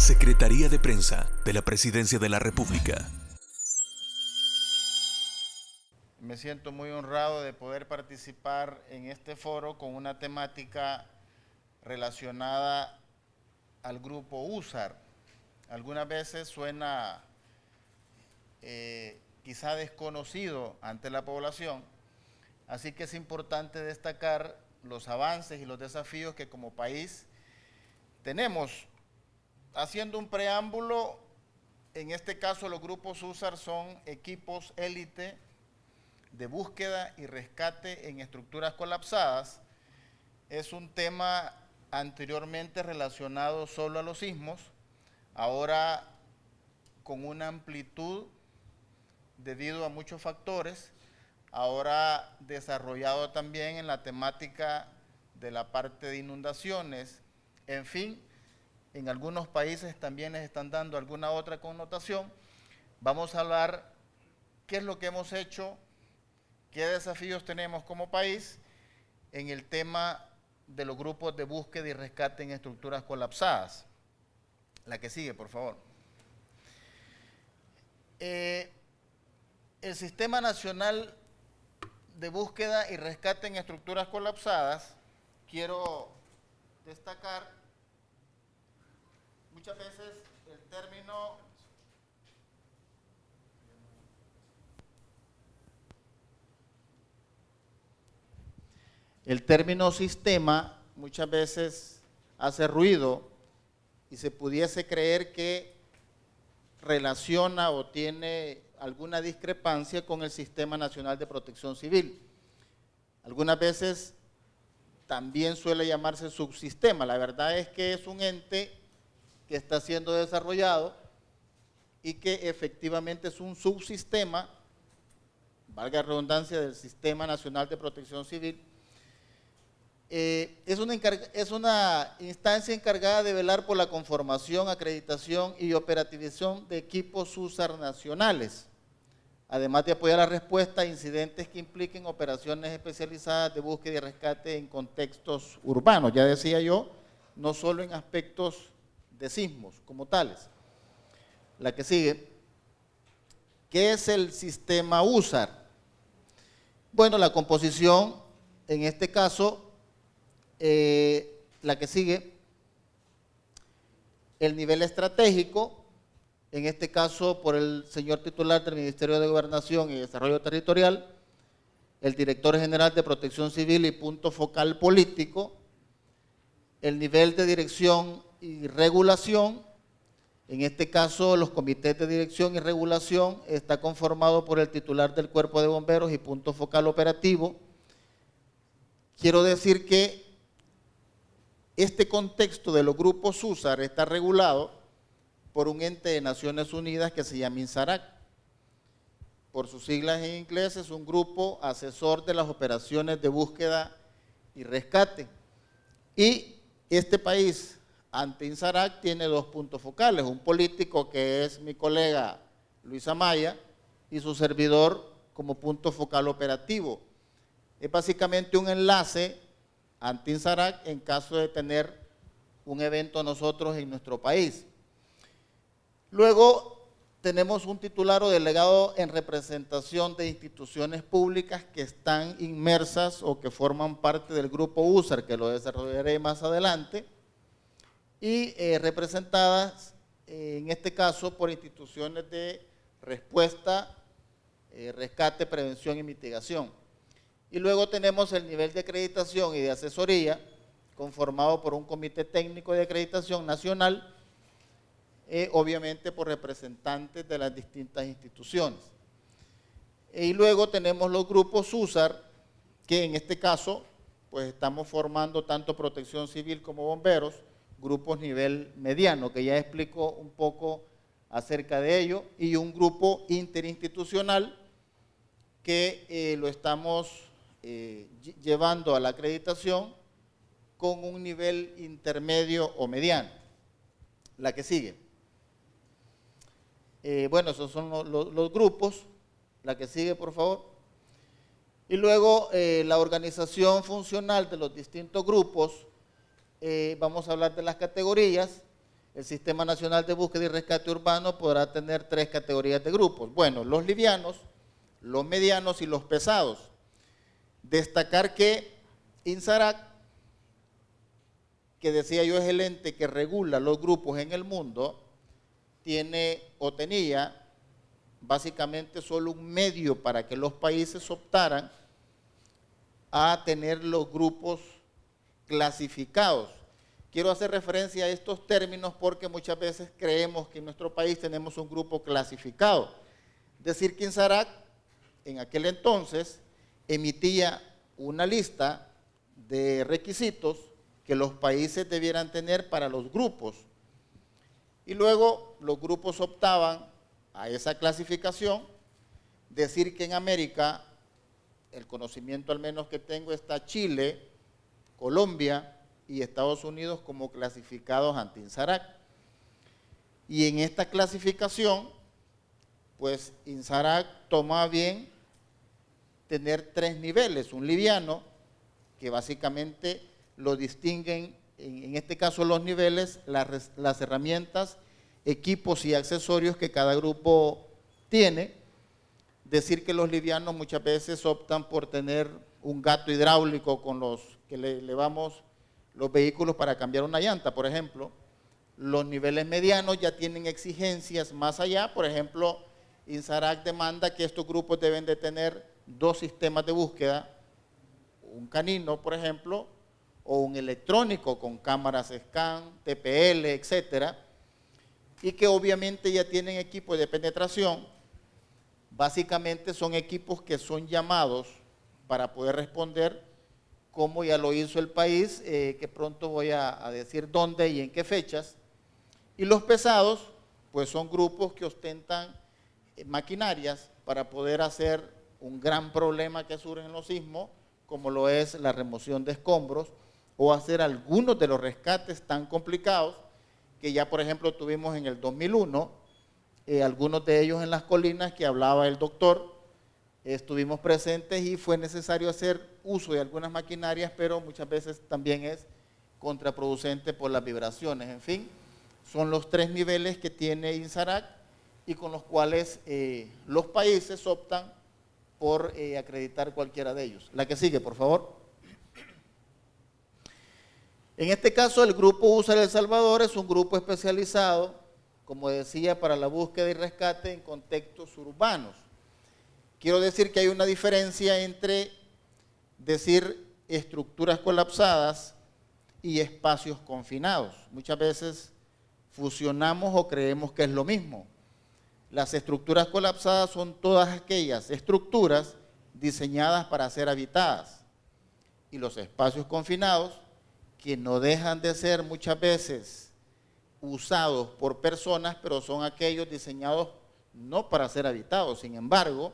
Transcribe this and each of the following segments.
Secretaría de Prensa de la Presidencia de la República. Me siento muy honrado de poder participar en este foro con una temática relacionada al grupo USAR. Algunas veces suena quizá desconocido ante la población, así que es importante destacar los avances y los desafíos que como país tenemos. Haciendo un preámbulo, en este caso los grupos USAR son equipos élite de búsqueda y rescate en estructuras colapsadas. Es un tema anteriormente relacionado solo a los sismos, ahora con una amplitud debido a muchos factores, ahora desarrollado también en la temática de la parte de inundaciones. En fin, en algunos países también les están dando alguna otra connotación. Vamos a hablar qué es lo que hemos hecho, qué desafíos tenemos como país en el tema de los grupos de búsqueda y rescate en estructuras colapsadas. La que sigue, por favor. El Sistema Nacional de Búsqueda y Rescate en Estructuras Colapsadas, quiero destacar, muchas veces el término sistema muchas veces hace ruido y se pudiese creer que relaciona o tiene alguna discrepancia con el Sistema Nacional de Protección Civil. Algunas veces también suele llamarse subsistema. La verdad es que es un ente que está siendo desarrollado y que efectivamente es un subsistema, valga la redundancia, del Sistema Nacional de Protección Civil. Es una instancia encargada de velar por la conformación, acreditación y operativización de equipos USAR nacionales, además de apoyar la respuesta a incidentes que impliquen operaciones especializadas de búsqueda y rescate en contextos urbanos. Ya decía yo, no solo en aspectos de sismos como tales. La que sigue. ¿Qué es el sistema USAR? Bueno, la composición, en este caso, la que sigue, el nivel estratégico, en este caso por el señor titular del Ministerio de Gobernación y Desarrollo Territorial, el director general de Protección Civil y punto focal político, el nivel de dirección y regulación, en este caso los comités de dirección y regulación está conformado por el titular del Cuerpo de Bomberos y punto focal operativo. Quiero decir que este contexto de los grupos USAR está regulado por un ente de Naciones Unidas que se llama INSARAC. Por sus siglas en inglés, es un grupo asesor de las operaciones de búsqueda y rescate. Y este país, ante INSARAC, tiene dos puntos focales, un político que es mi colega Luis Amaya y su servidor como punto focal operativo. Es básicamente un enlace ante INSARAC en caso de tener un evento nosotros en nuestro país. Luego tenemos un titular o delegado en representación de instituciones públicas que están inmersas o que forman parte del grupo USAR, que lo desarrollaré más adelante, y representadas en este caso por instituciones de respuesta, rescate, prevención y mitigación. Y luego tenemos el nivel de acreditación y de asesoría, conformado por un comité técnico de acreditación nacional, obviamente por representantes de las distintas instituciones. Y luego tenemos los grupos USAR, que en este caso, pues estamos formando tanto protección civil como bomberos, grupos nivel mediano, que ya explico un poco acerca de ello, y un grupo interinstitucional que lo estamos llevando a la acreditación con un nivel intermedio o mediano. La que sigue. Bueno, esos son los grupos. La que sigue, por favor. Y luego la organización funcional de los distintos grupos. Vamos a hablar de las categorías. el Sistema Nacional de Búsqueda y Rescate Urbano podrá tener 3 categorías de grupos. Bueno, los livianos, los medianos y los pesados. Destacar que INSARAC, que decía yo es el ente que regula los grupos en el mundo, tiene o tenía básicamente solo un medio para que los países optaran a tener los grupos clasificados. Quiero hacer referencia a estos términos porque muchas veces creemos que en nuestro país tenemos un grupo clasificado. Decir que INSARAC en aquel entonces emitía una lista de requisitos que los países debieran tener para los grupos. Y luego los grupos optaban a esa clasificación. Decir que en América, el conocimiento al menos que tengo, está Chile, Colombia y Estados Unidos como clasificados ante INSARAC. Y en esta clasificación, pues INSARAC toma bien tener 3 niveles. Un liviano, que básicamente lo distinguen, en este caso los niveles, las herramientas, equipos y accesorios que cada grupo tiene. Decir que los livianos muchas veces optan por tener un gato hidráulico con los que le elevamos los vehículos para cambiar una llanta, por ejemplo. Los niveles medianos ya tienen exigencias más allá. Por ejemplo, INSARAC demanda que estos grupos deben de tener 2 sistemas de búsqueda, un canino, por ejemplo, o un electrónico con cámaras scan, TPL, etcétera, y que obviamente ya tienen equipos de penetración. Básicamente son equipos que son llamados para poder responder, como ya lo hizo el país, que pronto voy a decir dónde y en qué fechas. Y los pesados, pues son grupos que ostentan maquinarias para poder hacer un gran problema que surge en los sismos, como lo es la remoción de escombros, o hacer algunos de los rescates tan complicados que ya, por ejemplo, tuvimos en el 2001, algunos de ellos en las colinas que hablaba el doctor, estuvimos presentes y fue necesario hacer uso de algunas maquinarias, pero muchas veces también es contraproducente por las vibraciones. En fin, son los 3 niveles que tiene INSARAC y con los cuales los países optan por acreditar cualquiera de ellos. La que sigue, por favor. En este caso, el grupo USA de El Salvador es un grupo especializado, como decía, para la búsqueda y rescate en contextos urbanos. Quiero decir que hay una diferencia entre decir estructuras colapsadas y espacios confinados. Muchas veces fusionamos o creemos que es lo mismo. Las estructuras colapsadas son todas aquellas estructuras diseñadas para ser habitadas. Y los espacios confinados, que no dejan de ser muchas veces usados por personas, pero son aquellos diseñados no para ser habitados. Sin embargo,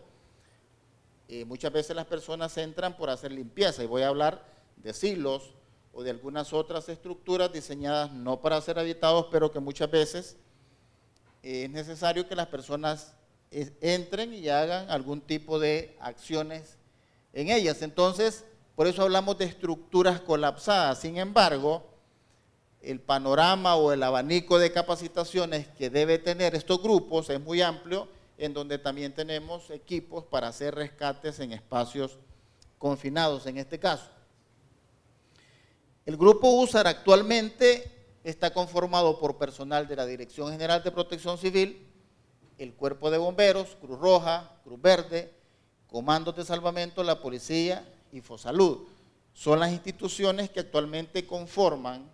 muchas veces las personas entran por hacer limpieza, y voy a hablar de silos o de algunas otras estructuras diseñadas no para ser habitados, pero que muchas veces es necesario que las personas entren y hagan algún tipo de acciones en ellas. Entonces, por eso hablamos de estructuras colapsadas. Sin embargo, el panorama o el abanico de capacitaciones que debe tener estos grupos es muy amplio, en donde también tenemos equipos para hacer rescates en espacios confinados, en este caso. El grupo USAR actualmente está conformado por personal de la Dirección General de Protección Civil, el Cuerpo de Bomberos, Cruz Roja, Cruz Verde, Comandos de Salvamento, la Policía y Fosalud. Son las instituciones que actualmente conforman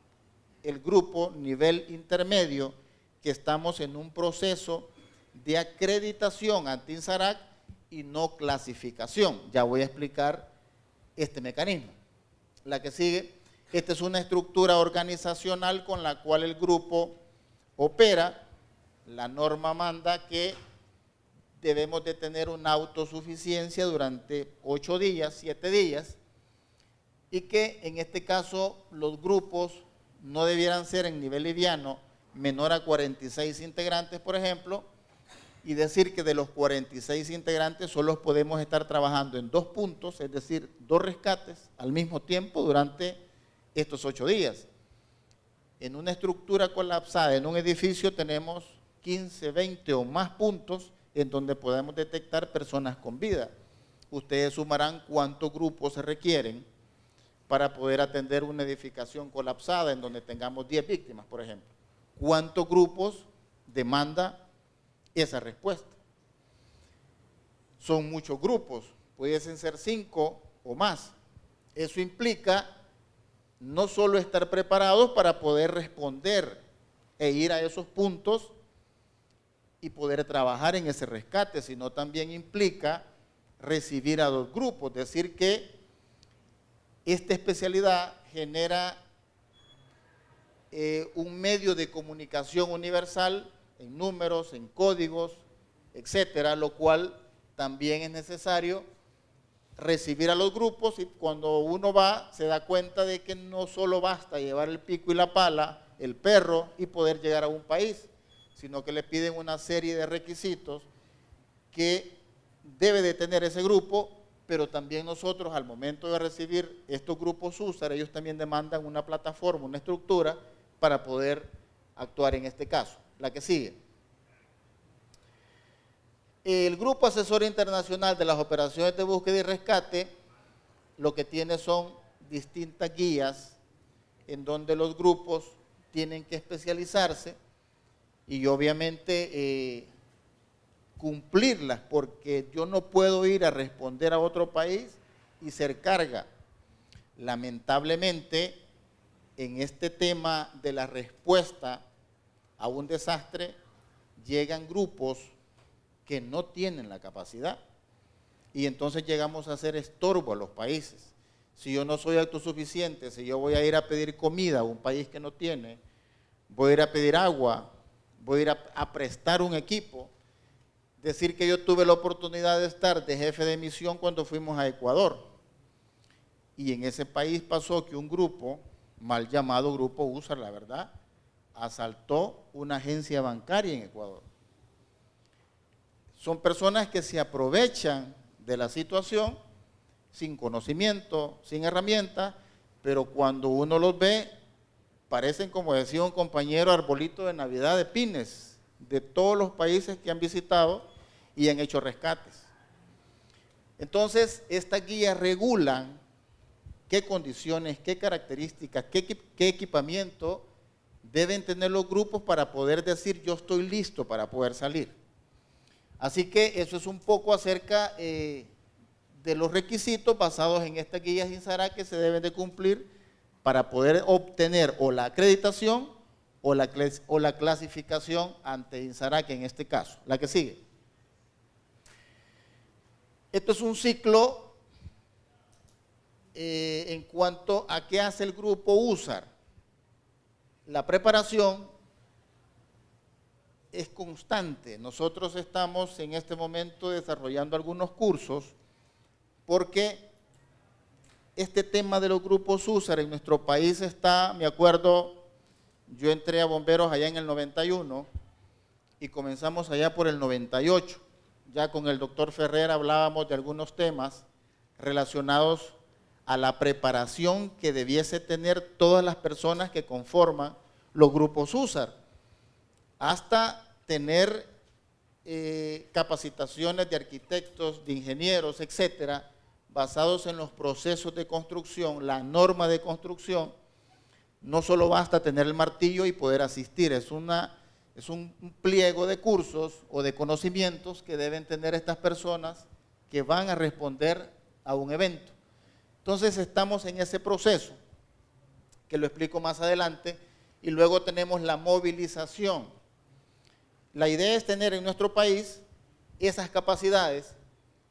el grupo nivel intermedio, que estamos en un proceso de acreditación ante INSARAC y no clasificación. Ya voy a explicar este mecanismo. La que sigue, esta es una estructura organizacional con la cual el grupo opera. La norma manda que debemos de tener una autosuficiencia durante 8 días, 7 días, y que en este caso los grupos no debieran ser en nivel liviano menor a 46 integrantes, por ejemplo, y decir que de los 46 integrantes solo podemos estar trabajando en 2 puntos, es decir, 2 rescates al mismo tiempo durante estos 8 días. en una estructura colapsada, en un edificio, tenemos 15, 20 o más puntos en donde podemos detectar personas con vida. Ustedes sumarán cuántos grupos se requieren para poder atender una edificación colapsada en donde tengamos 10 víctimas, por ejemplo. ¿Cuántos grupos demanda esa respuesta? Son muchos grupos, pudiesen ser 5 o más. Eso implica no solo estar preparados para poder responder e ir a esos puntos y poder trabajar en ese rescate, sino también implica recibir a 2 grupos, es decir que esta especialidad genera un medio de comunicación universal en números, en códigos, etcétera, lo cual también es necesario recibir a los grupos, y cuando uno va se da cuenta de que no solo basta llevar el pico y la pala, el perro y poder llegar a un país, sino que le piden una serie de requisitos que debe de tener ese grupo, pero también nosotros al momento de recibir estos grupos USAR, ellos también demandan una plataforma, una estructura para poder actuar en este caso. La que sigue. El Grupo Asesor Internacional de las Operaciones de Búsqueda y Rescate lo que tiene son distintas guías en donde los grupos tienen que especializarse y obviamente cumplirlas, porque yo no puedo ir a responder a otro país y ser carga. Lamentablemente, en este tema de la respuesta a un desastre, llegan grupos que no tienen la capacidad y entonces llegamos a ser estorbo a los países. Si yo no soy autosuficiente, si yo voy a ir a pedir comida a un país que no tiene, voy a ir a pedir agua, voy a ir a prestar un equipo. Decir que yo tuve la oportunidad de estar de jefe de misión cuando fuimos a Ecuador. Y en ese país pasó que un grupo, mal llamado Grupo USAR, la verdad, asaltó una agencia bancaria en Ecuador. Son personas que se aprovechan de la situación sin conocimiento, sin herramientas, pero cuando uno los ve, parecen, como decía un compañero, arbolito de Navidad de pines, de todos los países que han visitado y han hecho rescates. Entonces, estas guías regulan qué condiciones, qué características, qué equipamiento deben tener los grupos para poder decir yo estoy listo para poder salir. Así que eso es un poco acerca de los requisitos basados en estas guías INSARAC que se deben de cumplir para poder obtener o la acreditación o la clasificación ante INSARAC en este caso. La que sigue. Esto es un ciclo en cuanto a qué hace el grupo USAR. La preparación es constante. Nosotros estamos en este momento desarrollando algunos cursos porque este tema de los grupos USAR en nuestro país está, me acuerdo, yo entré a bomberos allá en el 91 y comenzamos allá por el 98. Ya con el doctor Ferrer hablábamos de algunos temas relacionados a la preparación que debiese tener todas las personas que conforman los grupos USAR, hasta tener capacitaciones de arquitectos, de ingenieros, etcétera, basados en los procesos de construcción, la norma de construcción. No solo basta tener el martillo y poder asistir, es un pliego de cursos o de conocimientos que deben tener estas personas que van a responder a un evento. Entonces estamos en ese proceso, que lo explico más adelante, y luego tenemos la movilización. La idea es tener en nuestro país esas capacidades,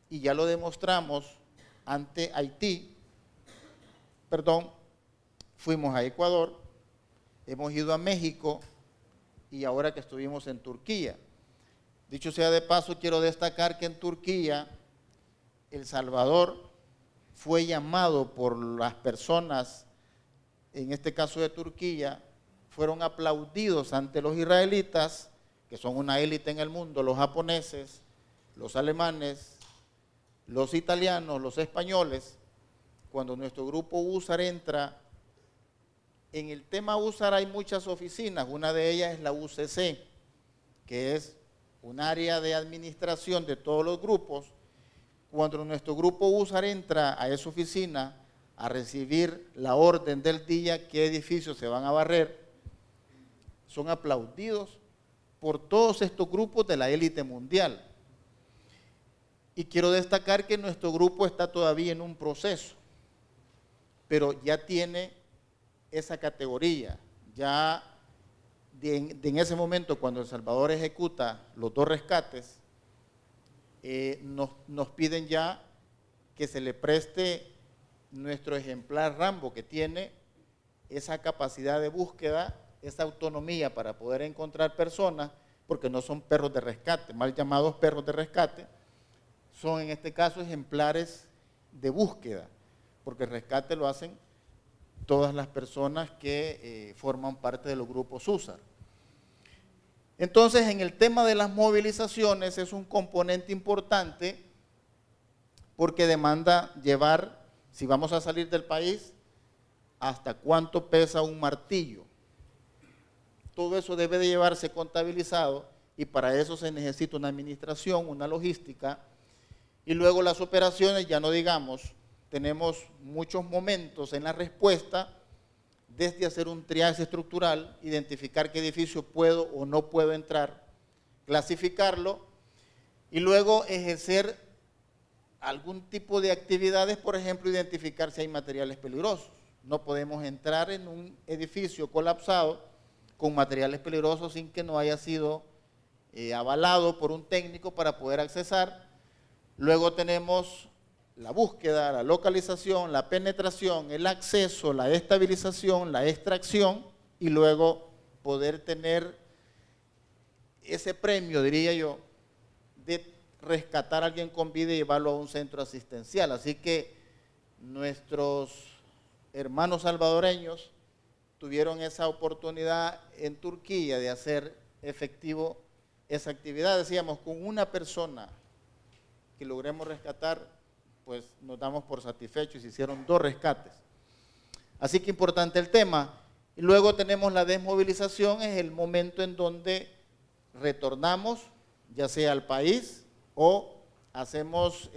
y ya lo demostramos ante Haití, fuimos a Ecuador, hemos ido a México, y ahora que estuvimos en Turquía. Dicho sea de paso, quiero destacar que en Turquía, El Salvador fue llamado por las personas, en este caso de Turquía, fueron aplaudidos ante los israelitas, que son una élite en el mundo, los japoneses, los alemanes, los italianos, los españoles. Cuando nuestro grupo USAR entra En el tema USAR hay muchas oficinas, una de ellas es la UCC, que es un área de administración de todos los grupos. Cuando nuestro grupo USAR entra a esa oficina a recibir la orden del día, qué edificios se van a barrer, son aplaudidos por todos estos grupos de la élite mundial. Y quiero destacar que nuestro grupo está todavía en un proceso, pero ya tiene esa categoría. Ya en ese momento, cuando El Salvador ejecuta los 2 rescates, nos piden ya que se le preste nuestro ejemplar Rambo, que tiene esa capacidad de búsqueda, esa autonomía para poder encontrar personas, porque no son perros de rescate, mal llamados perros de rescate, son en este caso ejemplares de búsqueda, porque el rescate lo hacen todas las personas que forman parte de los grupos USAR. Entonces, en el tema de las movilizaciones es un componente importante porque demanda llevar, si vamos a salir del país, hasta cuánto pesa un martillo. Todo eso debe de llevarse contabilizado y para eso se necesita una administración, una logística. Y luego las operaciones, ya no digamos, tenemos muchos momentos en la respuesta, desde hacer un triaje estructural, identificar qué edificio puedo o no puedo entrar, clasificarlo y luego ejercer algún tipo de actividades, por ejemplo, identificar si hay materiales peligrosos. No podemos entrar en un edificio colapsado con materiales peligrosos sin que no haya sido avalado por un técnico para poder accesar. Luego tenemos la búsqueda, la localización, la penetración, el acceso, la estabilización, la extracción y luego poder tener ese premio, diría yo, de rescatar a alguien con vida y llevarlo a un centro asistencial. Así que nuestros hermanos salvadoreños tuvieron esa oportunidad en Turquía de hacer efectivo esa actividad. Decíamos, con una persona que logremos rescatar, pues nos damos por satisfechos y se hicieron 2 rescates. Así que importante el tema. Y luego tenemos la desmovilización, es el momento en donde retornamos, ya sea al país o hacemos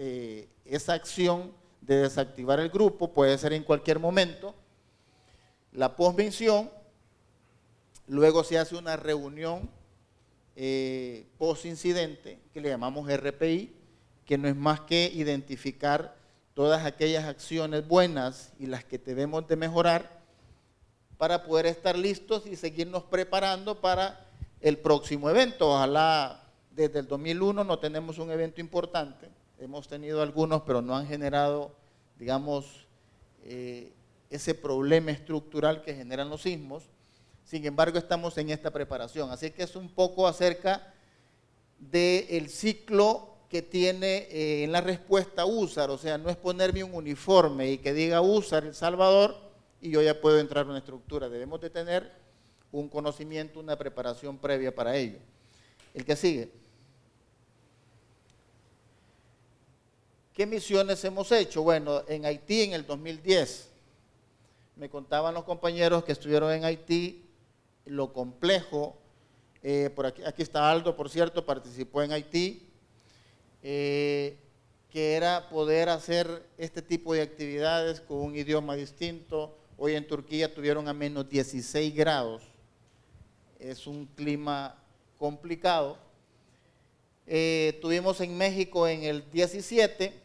esa acción de desactivar el grupo, puede ser en cualquier momento. La posmisión, luego se hace una reunión post-incidente, que le llamamos RPI, que no es más que identificar todas aquellas acciones buenas y las que debemos de mejorar para poder estar listos y seguirnos preparando para el próximo evento. Ojalá desde el 2001 no tenemos un evento importante, hemos tenido algunos, pero no han generado, digamos, ese problema estructural que generan los sismos. Sin embargo, estamos en esta preparación, así que es un poco acerca del ciclo que tiene en la respuesta USAR, o sea, no es ponerme un uniforme y que diga USAR El Salvador y yo ya puedo entrar en una estructura. Debemos de tener un conocimiento, una preparación previa para ello. El que sigue. ¿Qué misiones hemos hecho? Bueno, en Haití en el 2010, me contaban los compañeros que estuvieron en Haití, lo complejo, por aquí está Aldo, por cierto, participó en Haití, que era poder hacer este tipo de actividades con un idioma distinto. Hoy en Turquía tuvieron a menos 16 grados, es un clima complicado. Tuvimos en México en el 17,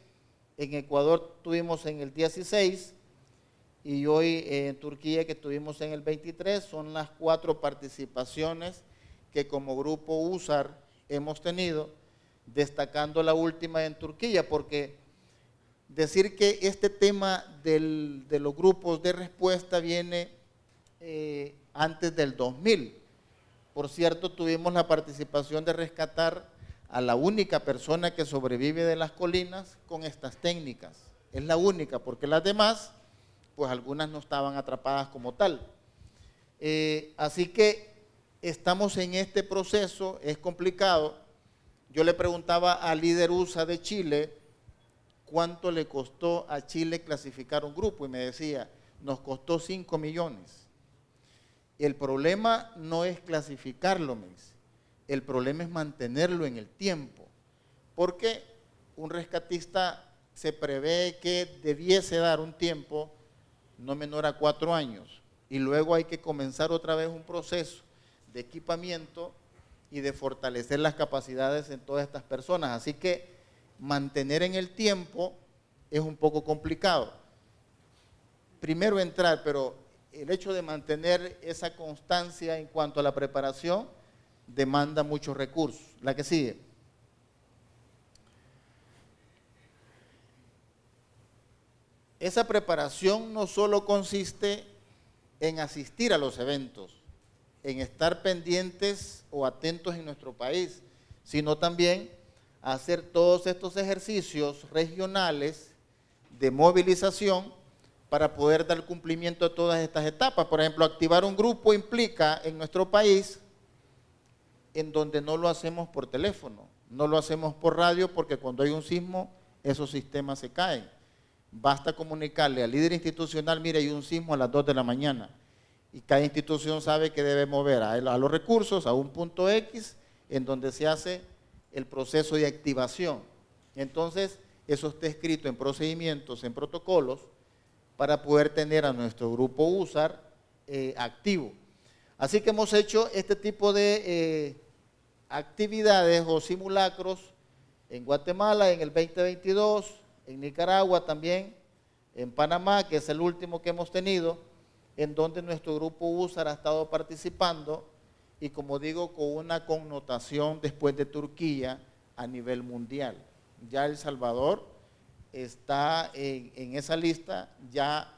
en Ecuador tuvimos en el 16 y hoy en Turquía que estuvimos en el 23, son las 4 participaciones que como grupo USAR hemos tenido, destacando la última en Turquía, porque decir que este tema de los grupos de respuesta viene antes del 2000. Por cierto, tuvimos la participación de rescatar a la única persona que sobrevive de las colinas con estas técnicas. Es la única, porque las demás, pues algunas no estaban atrapadas como tal. Así que estamos en este proceso, es complicado. Yo le preguntaba al líder USA de Chile cuánto le costó a Chile clasificar un grupo y me decía, nos costó 5 millones. El problema no es clasificarlo, me dice. El problema es mantenerlo en el tiempo. Porque un rescatista se prevé que debiese dar un tiempo no menor a 4 años. Y luego hay que comenzar otra vez un proceso de equipamiento y de fortalecer las capacidades en todas estas personas. Así que mantener en el tiempo es un poco complicado. Primero entrar, pero el hecho de mantener esa constancia en cuanto a la preparación demanda muchos recursos. La que sigue. Esa preparación no solo consiste en asistir a los eventos, en estar pendientes o atentos en nuestro país, sino también hacer todos estos ejercicios regionales de movilización para poder dar cumplimiento a todas estas etapas. Por ejemplo, activar un grupo implica en nuestro país, en donde no lo hacemos por teléfono, no lo hacemos por radio, porque cuando hay un sismo, esos sistemas se caen. Basta comunicarle al líder institucional, mire, hay un sismo a las 2 de la mañana, y cada institución sabe que debe mover a los recursos a un punto X, en donde se hace el proceso de activación. Entonces, eso está escrito en procedimientos, en protocolos, para poder tener a nuestro grupo USAR activo. Así que hemos hecho este tipo de actividades o simulacros en Guatemala en el 2022, en Nicaragua también, en Panamá, que es el último que hemos tenido, en donde nuestro grupo USAR ha estado participando y, como digo, con una connotación después de Turquía a nivel mundial. Ya El Salvador está en esa lista, ya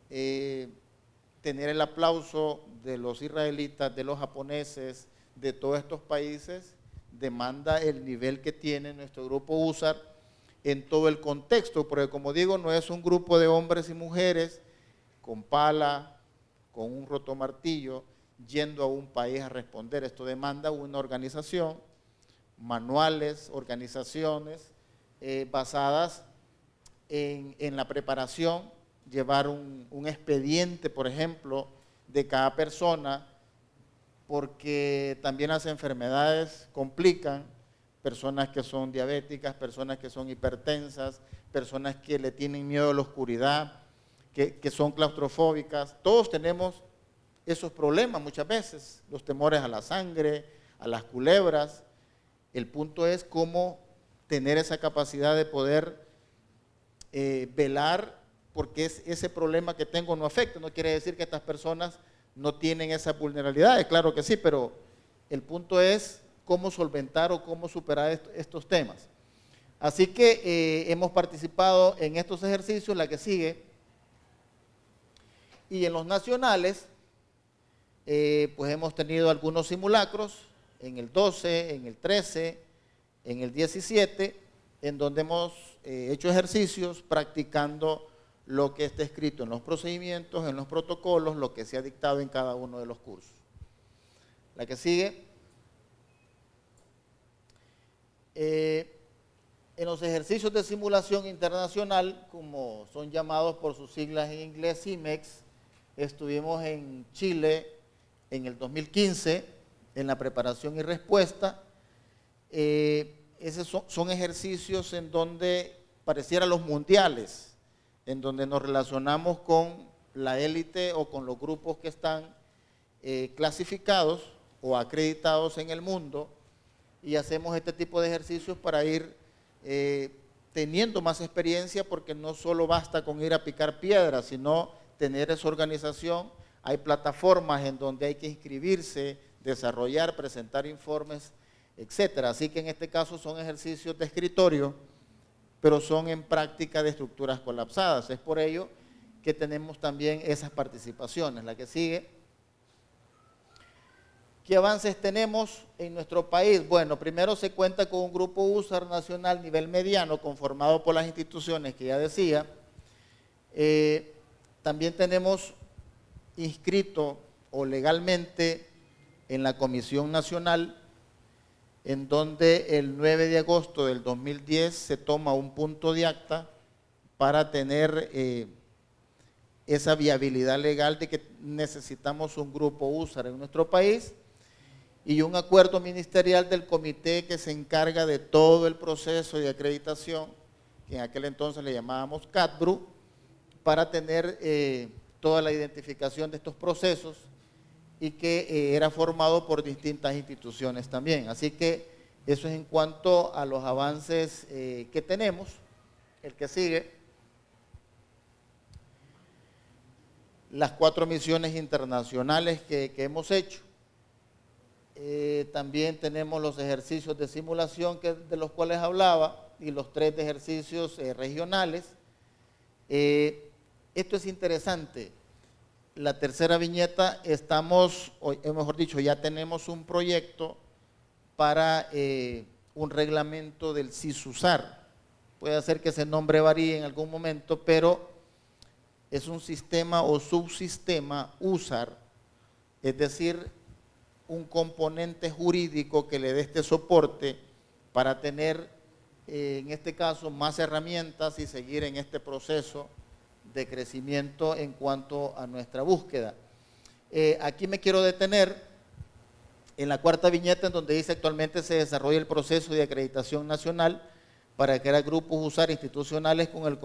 tener el aplauso de los israelitas, de los japoneses, de todos estos países, demanda el nivel que tiene nuestro grupo USAR en todo el contexto, porque como digo, no es un grupo de hombres y mujeres con pala, con un rotomartillo, yendo a un país a responder. Esto demanda una organización, manuales, organizaciones basadas en la preparación, llevar un expediente, por ejemplo, de cada persona, porque también las enfermedades complican, personas que son diabéticas, personas que son hipertensas, personas que le tienen miedo a la oscuridad, que son claustrofóbicas. Todos tenemos esos problemas muchas veces, los temores a la sangre, a las culebras. El punto es cómo tener esa capacidad de poder velar porque ese problema que tengo no afecta. No quiere decir que estas personas no tienen esas vulnerabilidades, claro que sí, pero el punto es cómo solventar o cómo superar estos temas. Así que hemos participado en estos ejercicios, la que sigue, y en los nacionales, pues hemos tenido algunos simulacros, en el 12, en el 13, en el 17, en donde hemos hecho ejercicios practicando lo que está escrito en los procedimientos, en los protocolos, lo que se ha dictado en cada uno de los cursos. La que sigue. En los ejercicios de simulación internacional, como son llamados por sus siglas en inglés CIMEX, estuvimos en Chile en el 2015, en la preparación y respuesta. Esos son ejercicios en donde parecieran los mundiales, en donde nos relacionamos con la élite o con los grupos que están clasificados o acreditados en el mundo, y hacemos este tipo de ejercicios para ir teniendo más experiencia, porque no solo basta con ir a picar piedras, sino tener esa organización. Hay plataformas en donde hay que inscribirse, desarrollar, presentar informes, etcétera. Así que en este caso son ejercicios de escritorio, pero son en práctica de estructuras colapsadas. Es por ello que tenemos también esas participaciones. La que sigue. ¿Qué avances tenemos en nuestro país? Bueno, primero se cuenta con un grupo USAR nacional nivel mediano, conformado por las instituciones que ya decía. También tenemos inscrito o legalmente en la Comisión Nacional, en donde el 9 de agosto del 2010 se toma un punto de acta para tener esa viabilidad legal de que necesitamos un grupo USAR en nuestro país y un acuerdo ministerial del comité que se encarga de todo el proceso de acreditación, que en aquel entonces le llamábamos CADBRU, para tener toda la identificación de estos procesos y que era formado por distintas instituciones también. Así que eso es en cuanto a los avances que tenemos. El que sigue. Las 4 misiones internacionales que hemos hecho. También tenemos los ejercicios de simulación de los cuales hablaba y los 3 de ejercicios regionales. Esto es interesante. La tercera viñeta estamos, o mejor dicho, ya tenemos un proyecto para un reglamento del CISUSAR. Puede ser que ese nombre varíe en algún momento, pero es un sistema o subsistema USAR, es decir, un componente jurídico que le dé este soporte para tener, en este caso, más herramientas y seguir en este proceso de crecimiento en cuanto a nuestra búsqueda. Aquí me quiero detener en la 4ª viñeta, en donde dice actualmente se desarrolla el proceso de acreditación nacional para crear grupos USAR institucionales con el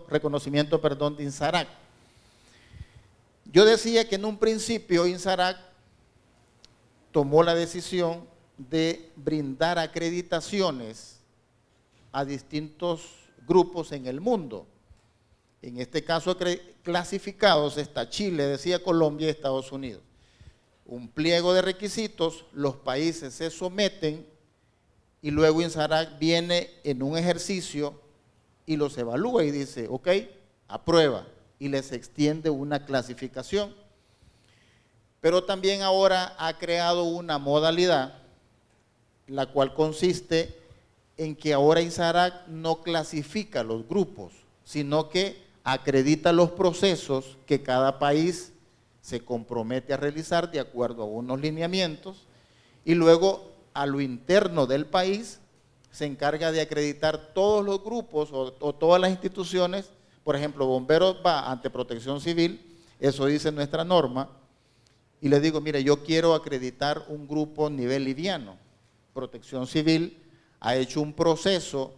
reconocimiento de INSARAC. Yo decía que en un principio INSARAC tomó la decisión de brindar acreditaciones a distintos grupos en el mundo. En este caso clasificados está Chile, decía Colombia y Estados Unidos. Un pliego de requisitos, los países se someten y luego INSARAC viene en un ejercicio y los evalúa y dice, ok, aprueba, y les extiende una clasificación. Pero también ahora ha creado una modalidad, la cual consiste en que ahora INSARAC no clasifica los grupos, sino que acredita los procesos que cada país se compromete a realizar de acuerdo a unos lineamientos y luego a lo interno del país se encarga de acreditar todos los grupos o todas las instituciones. Por ejemplo, Bomberos va ante Protección Civil, eso dice nuestra norma, y le digo, mire, yo quiero acreditar un grupo nivel liviano. Protección Civil ha hecho un proceso,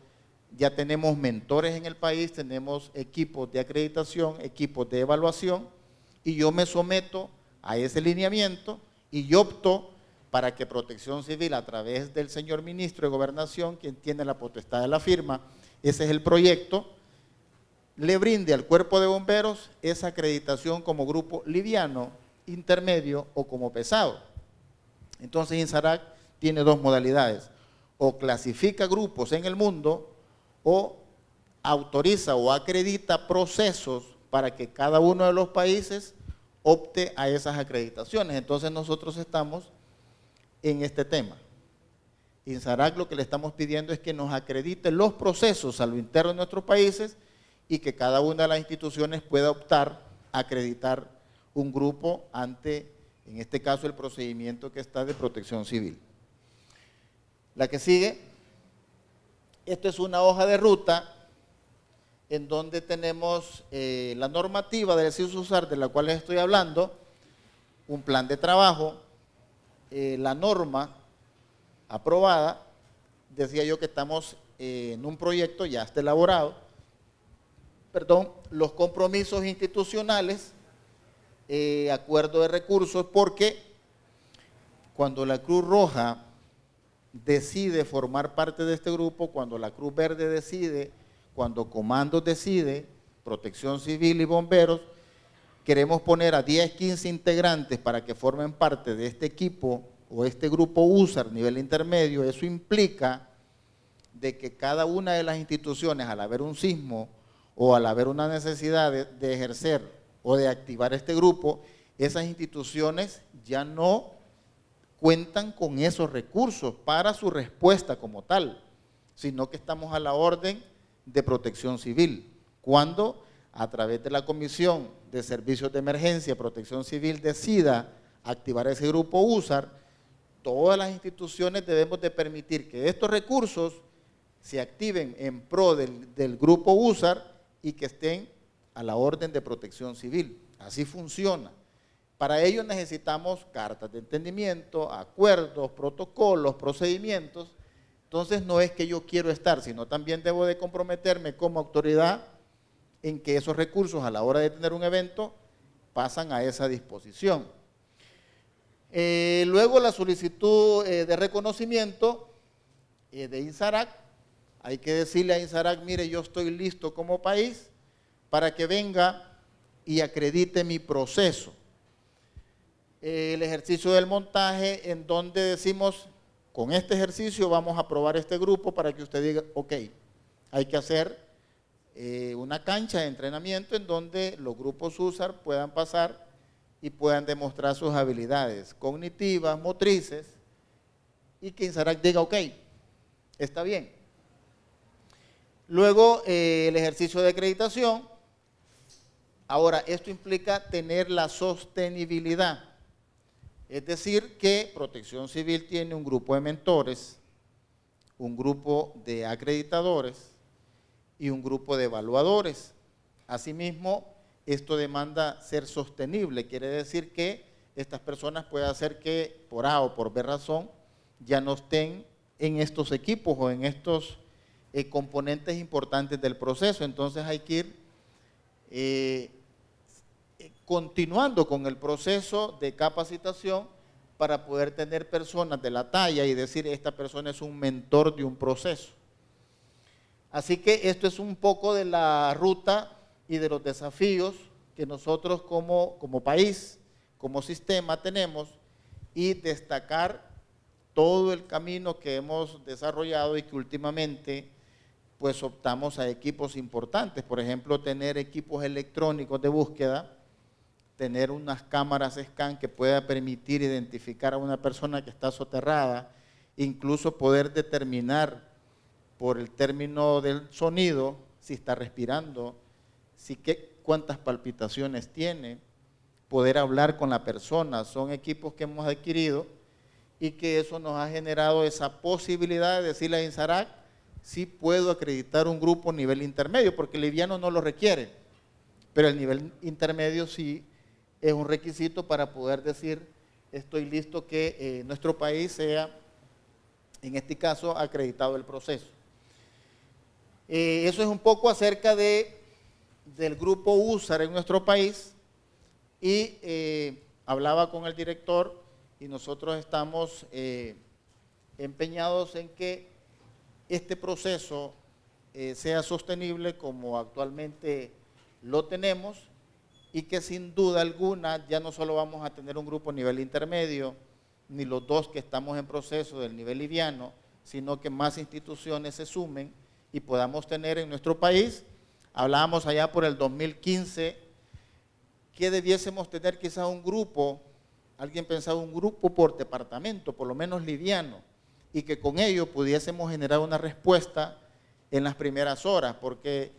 ya tenemos mentores en el país, tenemos equipos de acreditación, equipos de evaluación, y yo me someto a ese lineamiento y yo opto para que Protección Civil, a través del señor ministro de Gobernación, quien tiene la potestad de la firma, ese es el proyecto, le brinde al Cuerpo de Bomberos esa acreditación como grupo liviano, intermedio o como pesado. Entonces INSARAC tiene 2 modalidades, o clasifica grupos en el mundo o autoriza o acredita procesos para que cada uno de los países opte a esas acreditaciones. Entonces nosotros estamos en este tema. INSARAC lo que le estamos pidiendo es que nos acredite los procesos a lo interno de nuestros países y que cada una de las instituciones pueda optar a acreditar un grupo ante, en este caso, el procedimiento que está de Protección Civil. La que sigue, esto es una hoja de ruta en donde tenemos la normativa del CISUSAR de la cual les estoy hablando, un plan de trabajo, la norma aprobada, decía yo que estamos en un proyecto, ya está elaborado, los compromisos institucionales, acuerdo de recursos, porque cuando la Cruz Roja decide formar parte de este grupo, cuando la Cruz Verde decide, cuando Comandos decide, Protección Civil y Bomberos, queremos poner a 10, 15 integrantes para que formen parte de este equipo o este grupo USAR nivel intermedio. Eso implica de que cada una de las instituciones, al haber un sismo o al haber una necesidad de ejercer o de activar este grupo, esas instituciones ya no cuentan con esos recursos para su respuesta como tal, sino que estamos a la orden de Protección Civil. Cuando a través de la Comisión de Servicios de Emergencia, Protección Civil decida activar ese grupo USAR, todas las instituciones debemos de permitir que estos recursos se activen en pro del grupo USAR y que estén a la orden de protección civil. Así funciona. Para ello necesitamos cartas de entendimiento, acuerdos, protocolos, procedimientos. Entonces no es que yo quiero estar, sino también debo de comprometerme como autoridad en que esos recursos a la hora de tener un evento pasan a esa disposición. Luego la solicitud de reconocimiento de INSARAC. Hay que decirle a INSARAC, mire, yo estoy listo como país para que venga y acredite mi proceso. El ejercicio del montaje, en donde decimos, con este ejercicio vamos a aprobar este grupo para que usted diga, ok, hay que hacer una cancha de entrenamiento en donde los grupos USAR puedan pasar y puedan demostrar sus habilidades cognitivas, motrices, y que INSARAC diga, ok, está bien. Luego, el ejercicio de acreditación. Ahora, esto implica tener la sostenibilidad. Es decir, que Protección Civil tiene un grupo de mentores, un grupo de acreditadores y un grupo de evaluadores. Asimismo, esto demanda ser sostenible. Quiere decir que estas personas pueden hacer que, por A o por B razón, ya no estén en estos equipos o en estos componentes importantes del proceso. Entonces hay que ir continuando con el proceso de capacitación para poder tener personas de la talla y decir, esta persona es un mentor de un proceso. Así que esto es un poco de la ruta y de los desafíos que nosotros como país, como sistema tenemos, y destacar todo el camino que hemos desarrollado y que últimamente pues optamos a equipos importantes. Por ejemplo, tener equipos electrónicos de búsqueda, tener unas cámaras scan que pueda permitir identificar a una persona que está soterrada, incluso poder determinar por el término del sonido si está respirando, cuántas palpitaciones tiene, poder hablar con la persona. Son equipos que hemos adquirido y que eso nos ha generado esa posibilidad de decirle a INSARAC, sí puedo acreditar un grupo a nivel intermedio, porque el liviano no lo requiere, pero el nivel intermedio sí es un requisito para poder decir, estoy listo que nuestro país sea, en este caso, acreditado el proceso. Eso es un poco acerca del grupo USAR en nuestro país, y hablaba con el director y nosotros estamos empeñados en que este proceso sea sostenible como actualmente lo tenemos, y que sin duda alguna ya no solo vamos a tener un grupo a nivel intermedio, ni los dos que estamos en proceso del nivel liviano, sino que más instituciones se sumen y podamos tener en nuestro país. Hablábamos allá por el 2015 que debiésemos tener quizás un grupo, alguien pensaba un grupo por departamento, por lo menos liviano, y que con ello pudiésemos generar una respuesta en las primeras horas, porque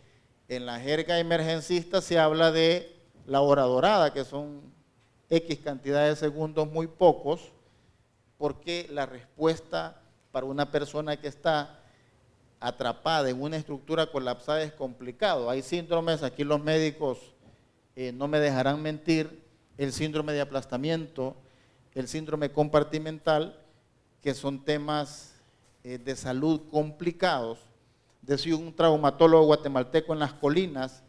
en la jerga emergencista se habla de la hora dorada, que son X cantidad de segundos muy pocos, porque la respuesta para una persona que está atrapada en una estructura colapsada es complicado. Hay síndromes, aquí los médicos no me dejarán mentir, el síndrome de aplastamiento, el síndrome compartimental, que son temas de salud complicados. Decía un traumatólogo guatemalteco en Las Colinas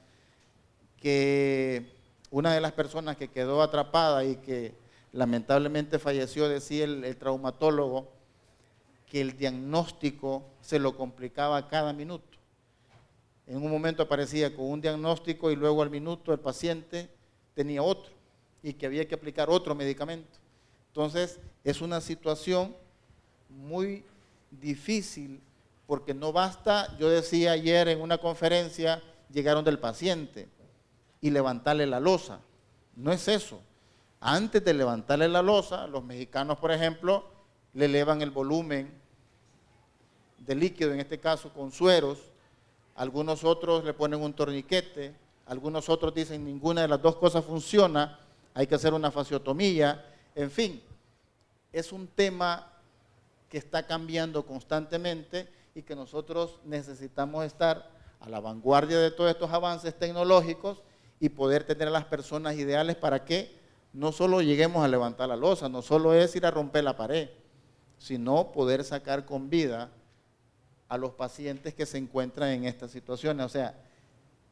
que una de las personas que quedó atrapada y que lamentablemente falleció, decía el traumatólogo, que el diagnóstico se lo complicaba cada minuto. En un momento aparecía con un diagnóstico y luego al minuto el paciente tenía otro y que había que aplicar otro medicamento. Entonces es una situación muy difícil, porque no basta, yo decía ayer en una conferencia, llegaron del paciente y levantarle la losa. No es eso. Antes de levantarle la losa, los mexicanos, por ejemplo, le elevan el volumen de líquido, en este caso con sueros. Algunos otros le ponen un torniquete, algunos otros dicen ninguna de las dos cosas funciona, hay que hacer una fasciotomía. En fin, es un tema que está cambiando constantemente y que nosotros necesitamos estar a la vanguardia de todos estos avances tecnológicos y poder tener a las personas ideales para que no solo lleguemos a levantar la losa, no solo es ir a romper la pared, sino poder sacar con vida a los pacientes que se encuentran en estas situaciones. O sea,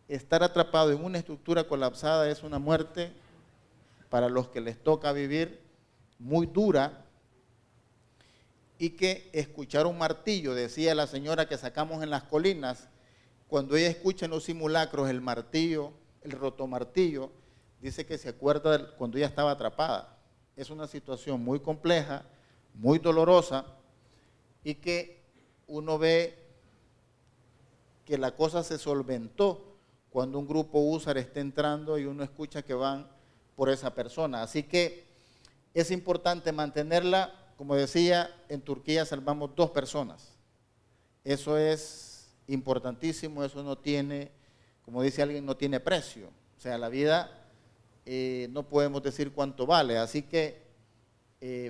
estar atrapado en una estructura colapsada es una muerte para los que les toca vivir muy dura, y que escuchar un martillo, decía la señora que sacamos en las colinas, cuando ella escucha en los simulacros el martillo, el rotomartillo, dice que se acuerda de cuando ella estaba atrapada. Es una situación muy compleja, muy dolorosa, y que uno ve que la cosa se solventó cuando un grupo húsar está entrando y uno escucha que van por esa persona. Así que es importante mantenerla. Como decía, en Turquía salvamos 2 personas. Eso es importantísimo, eso no tiene, como dice alguien, no tiene precio. O sea, la vida no podemos decir cuánto vale. Así que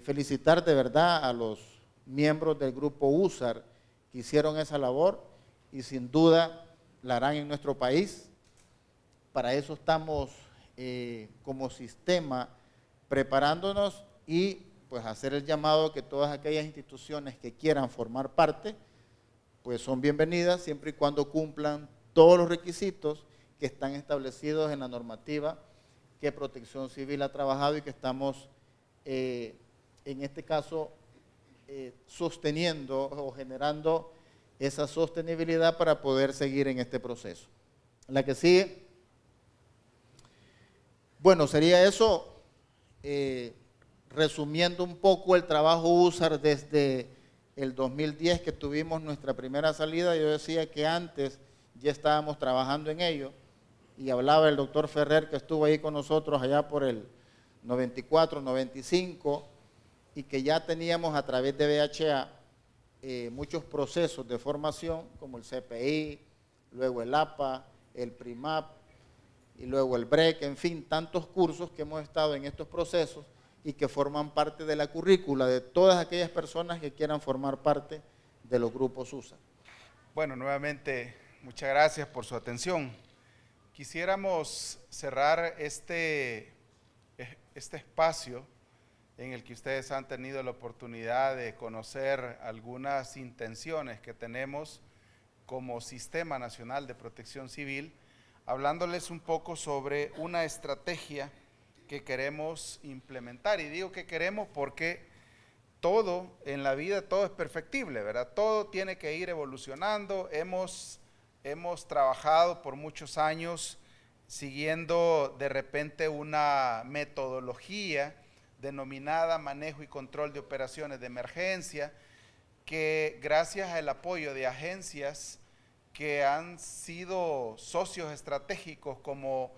felicitar de verdad a los miembros del grupo húsar que hicieron esa labor y sin duda la harán en nuestro país. Para eso estamos como sistema preparándonos y pues hacer el llamado que todas aquellas instituciones que quieran formar parte, pues son bienvenidas siempre y cuando cumplan todos los requisitos que están establecidos en la normativa que Protección Civil ha trabajado y que estamos, en este caso, sosteniendo o generando esa sostenibilidad para poder seguir en este proceso. La que sigue, bueno, sería eso. Resumiendo un poco el trabajo húsar desde el 2010 que tuvimos nuestra primera salida, yo decía que antes ya estábamos trabajando en ello, y hablaba el doctor Ferrer que estuvo ahí con nosotros allá por el 94, 95, y que ya teníamos a través de VHA muchos procesos de formación como el CPI, luego el APA, el PRIMAP y luego el BREC, en fin, tantos cursos que hemos estado en estos procesos y que forman parte de la currícula de todas aquellas personas que quieran formar parte de los grupos húsar. Bueno, nuevamente, muchas gracias por su atención. Quisiéramos cerrar este espacio en el que ustedes han tenido la oportunidad de conocer algunas intenciones que tenemos como Sistema Nacional de Protección Civil, hablándoles un poco sobre una estrategia que queremos implementar. Y digo que queremos porque todo en la vida, todo es perfectible, ¿verdad? Todo tiene que ir evolucionando. Hemos trabajado por muchos años siguiendo de repente una metodología denominada manejo y control de operaciones de emergencia, que gracias al apoyo de agencias que han sido socios estratégicos como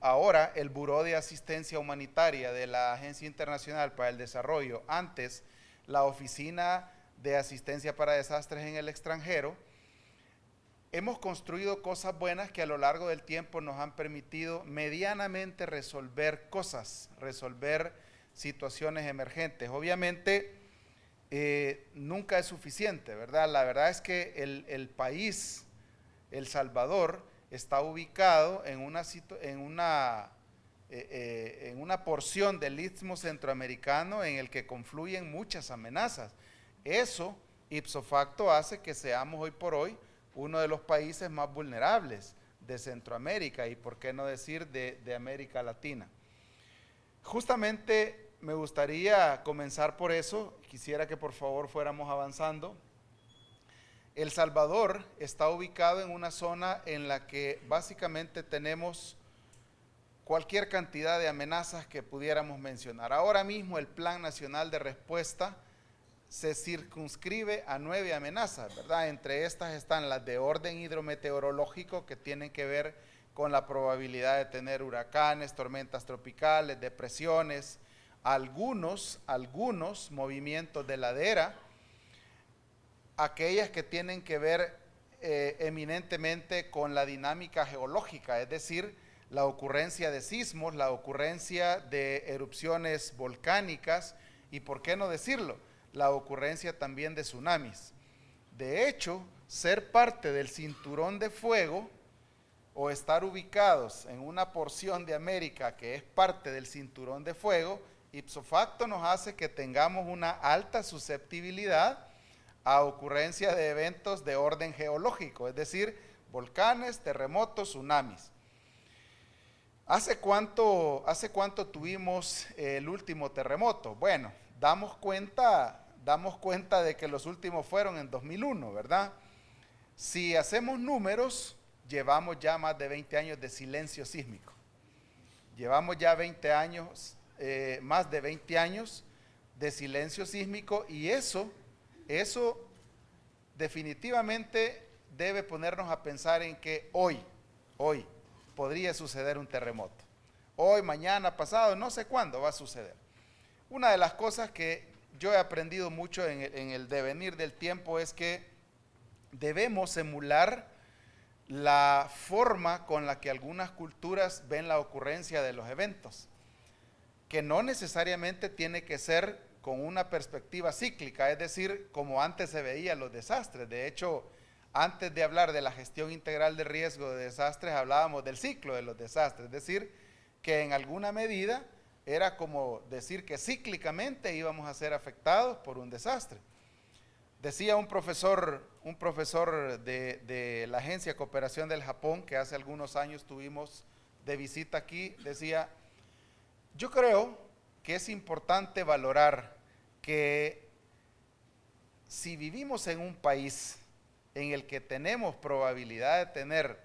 ahora el Buró de Asistencia Humanitaria de la Agencia Internacional para el Desarrollo, antes la Oficina de Asistencia para Desastres en el Extranjero, hemos construido cosas buenas que a lo largo del tiempo nos han permitido medianamente resolver cosas, resolver situaciones emergentes. Obviamente nunca es suficiente, ¿verdad? La verdad es que el país, El Salvador, está ubicado en una porción del Istmo Centroamericano en el que confluyen muchas amenazas. Eso, ipso facto, hace que seamos hoy por hoy uno de los países más vulnerables de Centroamérica y por qué no decir de América Latina. Justamente me gustaría comenzar por eso, quisiera que por favor fuéramos avanzando. El Salvador está ubicado en una zona en la que básicamente tenemos cualquier cantidad de amenazas que pudiéramos mencionar. Ahora mismo el Plan Nacional de Respuesta se circunscribe a 9 amenazas, ¿verdad? Entre estas están las de orden hidrometeorológico, que tienen que ver con la probabilidad de tener huracanes, tormentas tropicales, depresiones, algunos movimientos de ladera, aquellas que tienen que ver eminentemente con la dinámica geológica, es decir, la ocurrencia de sismos, la ocurrencia de erupciones volcánicas y, por qué no decirlo, la ocurrencia también de tsunamis. De hecho, ser parte del cinturón de fuego o estar ubicados en una porción de América que es parte del cinturón de fuego, ipso facto nos hace que tengamos una alta susceptibilidad a ocurrencia de eventos de orden geológico, es decir, volcanes, terremotos, tsunamis. ¿Hace cuánto tuvimos el último terremoto? Bueno, damos cuenta de que los últimos fueron en 2001, ¿verdad? Si hacemos números, llevamos ya más de 20 años de silencio sísmico. Llevamos ya 20 años, más de 20 años de silencio sísmico, y eso definitivamente debe ponernos a pensar en que hoy podría suceder un terremoto. Hoy, mañana, pasado, no sé cuándo va a suceder. Una de las cosas que yo he aprendido mucho en el devenir del tiempo es que debemos emular la forma con la que algunas culturas ven la ocurrencia de los eventos, que no necesariamente tiene que ser con una perspectiva cíclica, es decir, como antes se veían los desastres. De hecho, antes de hablar de la gestión integral de riesgo de desastres, hablábamos del ciclo de los desastres, es decir, que en alguna medida era como decir que cíclicamente íbamos a ser afectados por un desastre. Decía un profesor de la Agencia de Cooperación del Japón, que hace algunos años tuvimos de visita aquí, decía: yo creo que es importante valorar que si vivimos en un país en el que tenemos probabilidad de tener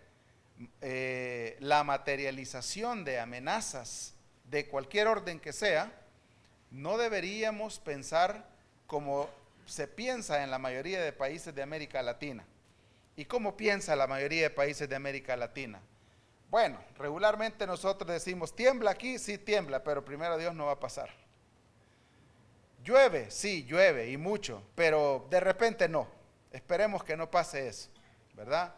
la materialización de amenazas de cualquier orden que sea, no deberíamos pensar como se piensa en la mayoría de países de América Latina. ¿Y cómo piensa la mayoría de países de América Latina? Bueno, regularmente nosotros decimos, tiembla aquí, sí tiembla, pero primero Dios no va a pasar. Llueve, sí, llueve y mucho, pero de repente no. Esperemos que no pase eso, ¿verdad?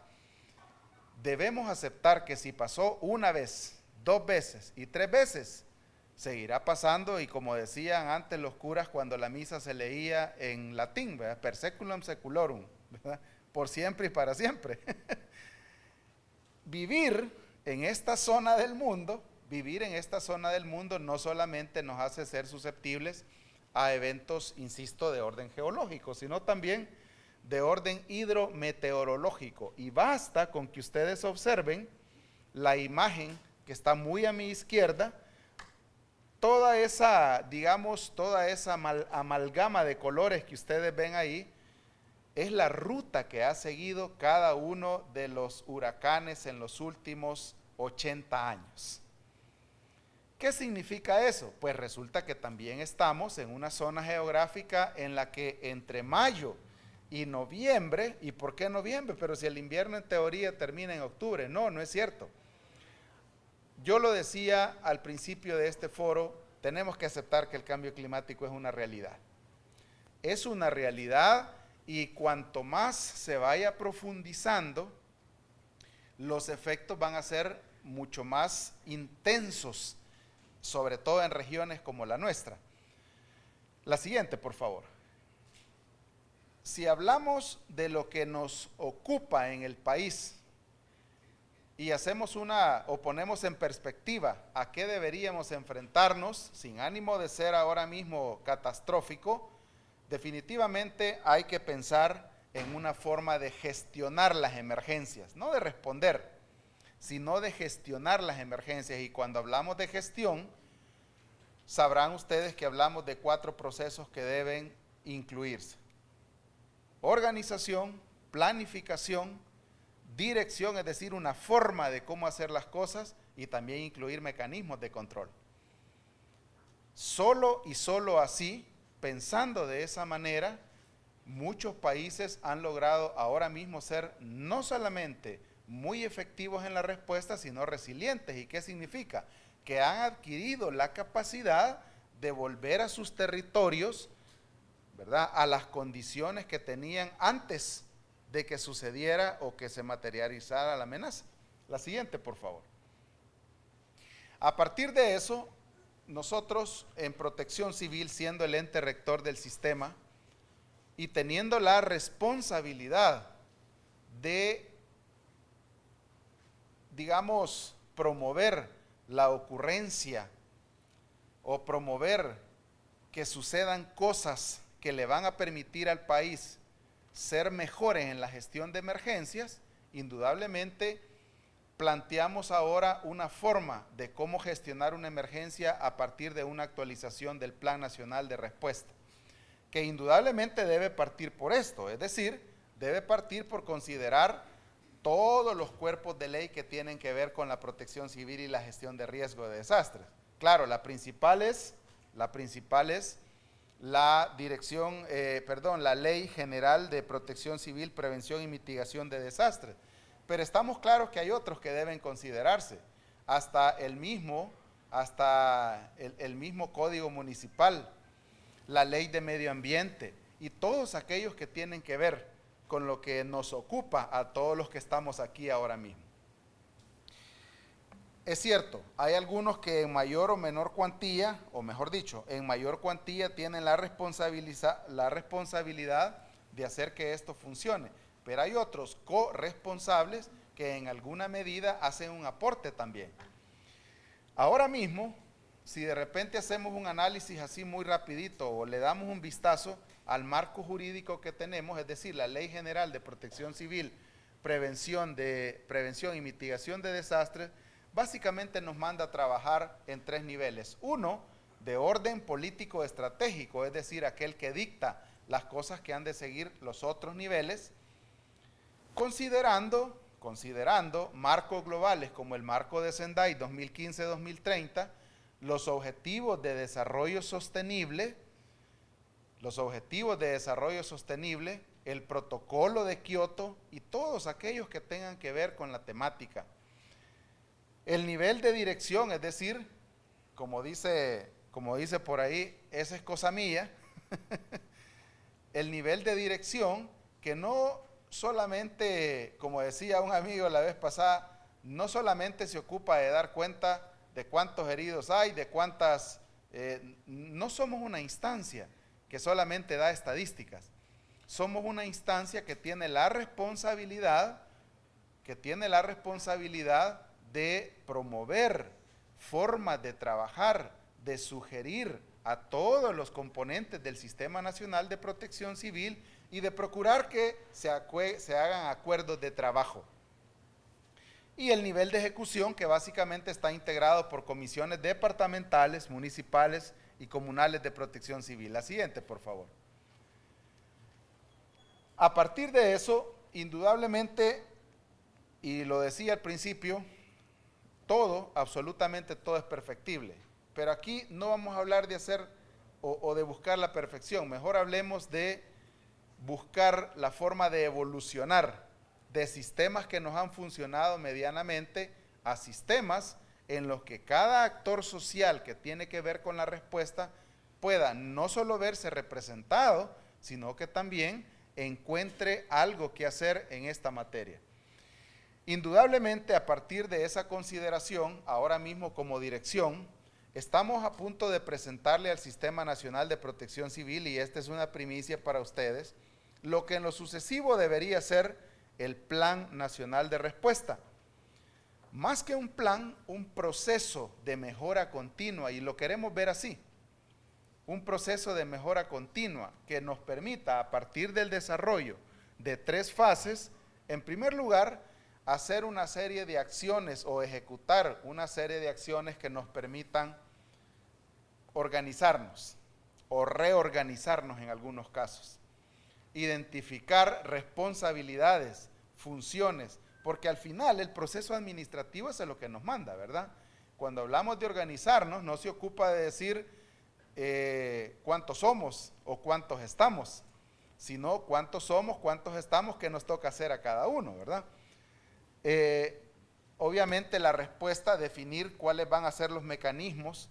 Debemos aceptar que si pasó una vez, 2 veces y 3 veces, seguirá pasando, y como decían antes los curas cuando la misa se leía en latín, ¿verdad? Per seculum seculorum, ¿verdad? Por siempre y para siempre. Vivir en esta zona del mundo no solamente nos hace ser susceptibles a eventos, insisto, de orden geológico, sino también de orden hidrometeorológico. Y basta con que ustedes observen la imagen que está muy a mi izquierda, toda esa amalgama de colores que ustedes ven ahí, es la ruta que ha seguido cada uno de los huracanes en los últimos 80 años. ¿Qué significa eso? Pues resulta que también estamos en una zona geográfica en la que entre mayo y noviembre, ¿y por qué noviembre? Pero si el invierno en teoría termina en octubre. No, no es cierto. Yo lo decía al principio de este foro, tenemos que aceptar que el cambio climático es una realidad. Es una realidad, y cuanto más se vaya profundizando, los efectos van a ser mucho más intensos, sobre todo en regiones como la nuestra. La siguiente, por favor. Si hablamos de lo que nos ocupa en el país y hacemos o ponemos en perspectiva a qué deberíamos enfrentarnos, sin ánimo de ser ahora mismo catastrófico, definitivamente hay que pensar en una forma de gestionar las emergencias, no de responder, sino de gestionar las emergencias. Y cuando hablamos de gestión, sabrán ustedes que hablamos de 4 procesos que deben incluirse: organización, planificación, dirección, es decir, una forma de cómo hacer las cosas, y también incluir mecanismos de control. Solo así, pensando de esa manera, muchos países han logrado ahora mismo ser no solamente muy efectivos en la respuesta, sino resilientes. ¿Y qué significa? Que han adquirido la capacidad de volver a sus territorios, ¿verdad?, a las condiciones que tenían antes de que sucediera o que se materializara la amenaza. La siguiente, por favor. A partir de eso, nosotros en Protección Civil, siendo el ente rector del sistema y teniendo la responsabilidad de digamos, promover la ocurrencia o promover que sucedan cosas que le van a permitir al país ser mejores en la gestión de emergencias, indudablemente planteamos ahora una forma de cómo gestionar una emergencia a partir de una actualización del Plan Nacional de Respuesta, que indudablemente debe partir por esto, es decir, debe partir por considerar todos los cuerpos de ley que tienen que ver con la protección civil y la gestión de riesgo de desastres. Claro, la principal es la la Ley General de Protección Civil, Prevención y Mitigación de Desastres. Pero estamos claros que hay otros que deben considerarse, hasta el mismo Código Municipal, la Ley de Medio Ambiente y todos aquellos que tienen que ver con lo que nos ocupa a todos los que estamos aquí ahora mismo. Es cierto, hay algunos que en mayor o menor cuantía, o mejor dicho, en mayor cuantía tienen la responsabilidad de hacer que esto funcione, pero hay otros corresponsables que en alguna medida hacen un aporte también. Ahora mismo, si de repente hacemos un análisis así muy rapidito o le damos un vistazo al marco jurídico que tenemos, es decir, la Ley General de Protección Civil, Prevención y Mitigación de Desastres, básicamente nos manda a trabajar en 3 niveles. Uno, de orden político estratégico, es decir, aquel que dicta las cosas que han de seguir los otros niveles, considerando marcos globales como el marco de Sendai 2015-2030, los objetivos de desarrollo sostenible, el protocolo de Kioto y todos aquellos que tengan que ver con la temática. El nivel de dirección, es decir, como dice por ahí, esa es cosa mía, el nivel de dirección que no solamente, como decía un amigo la vez pasada, no solamente se ocupa de dar cuenta de cuántos heridos hay, no somos una instancia que solamente da estadísticas, somos una instancia que tiene la responsabilidad de promover formas de trabajar, de sugerir a todos los componentes del Sistema Nacional de Protección Civil y de procurar que se hagan acuerdos de trabajo. Y el nivel de ejecución, que básicamente está integrado por comisiones departamentales, municipales y comunales de protección civil. La siguiente, por favor. A partir de eso, indudablemente, y lo decía al principio, absolutamente todo es perfectible. Pero aquí no vamos a hablar de hacer o de buscar la perfección, mejor hablemos de buscar la forma de evolucionar de sistemas que nos han funcionado medianamente a sistemas en los que cada actor social que tiene que ver con la respuesta pueda no solo verse representado, sino que también encuentre algo que hacer en esta materia. Indudablemente, a partir de esa consideración, ahora mismo como dirección, estamos a punto de presentarle al Sistema Nacional de Protección Civil, y esta es una primicia para ustedes, lo que en lo sucesivo debería ser el Plan Nacional de Respuesta. Más que un plan, un proceso de mejora continua, y lo queremos ver así, un proceso de mejora continua que nos permita, a partir del desarrollo de 3 fases, en primer lugar, hacer una serie de acciones o ejecutar una serie de acciones que nos permitan organizarnos o reorganizarnos en algunos casos. Identificar responsabilidades, funciones, porque al final el proceso administrativo es lo que nos manda, ¿verdad? Cuando hablamos de organizarnos, no se ocupa de decir cuántos somos o cuántos estamos, sino cuántos somos, cuántos estamos, qué nos toca hacer a cada uno, ¿verdad? Obviamente la respuesta, definir cuáles van a ser los mecanismos,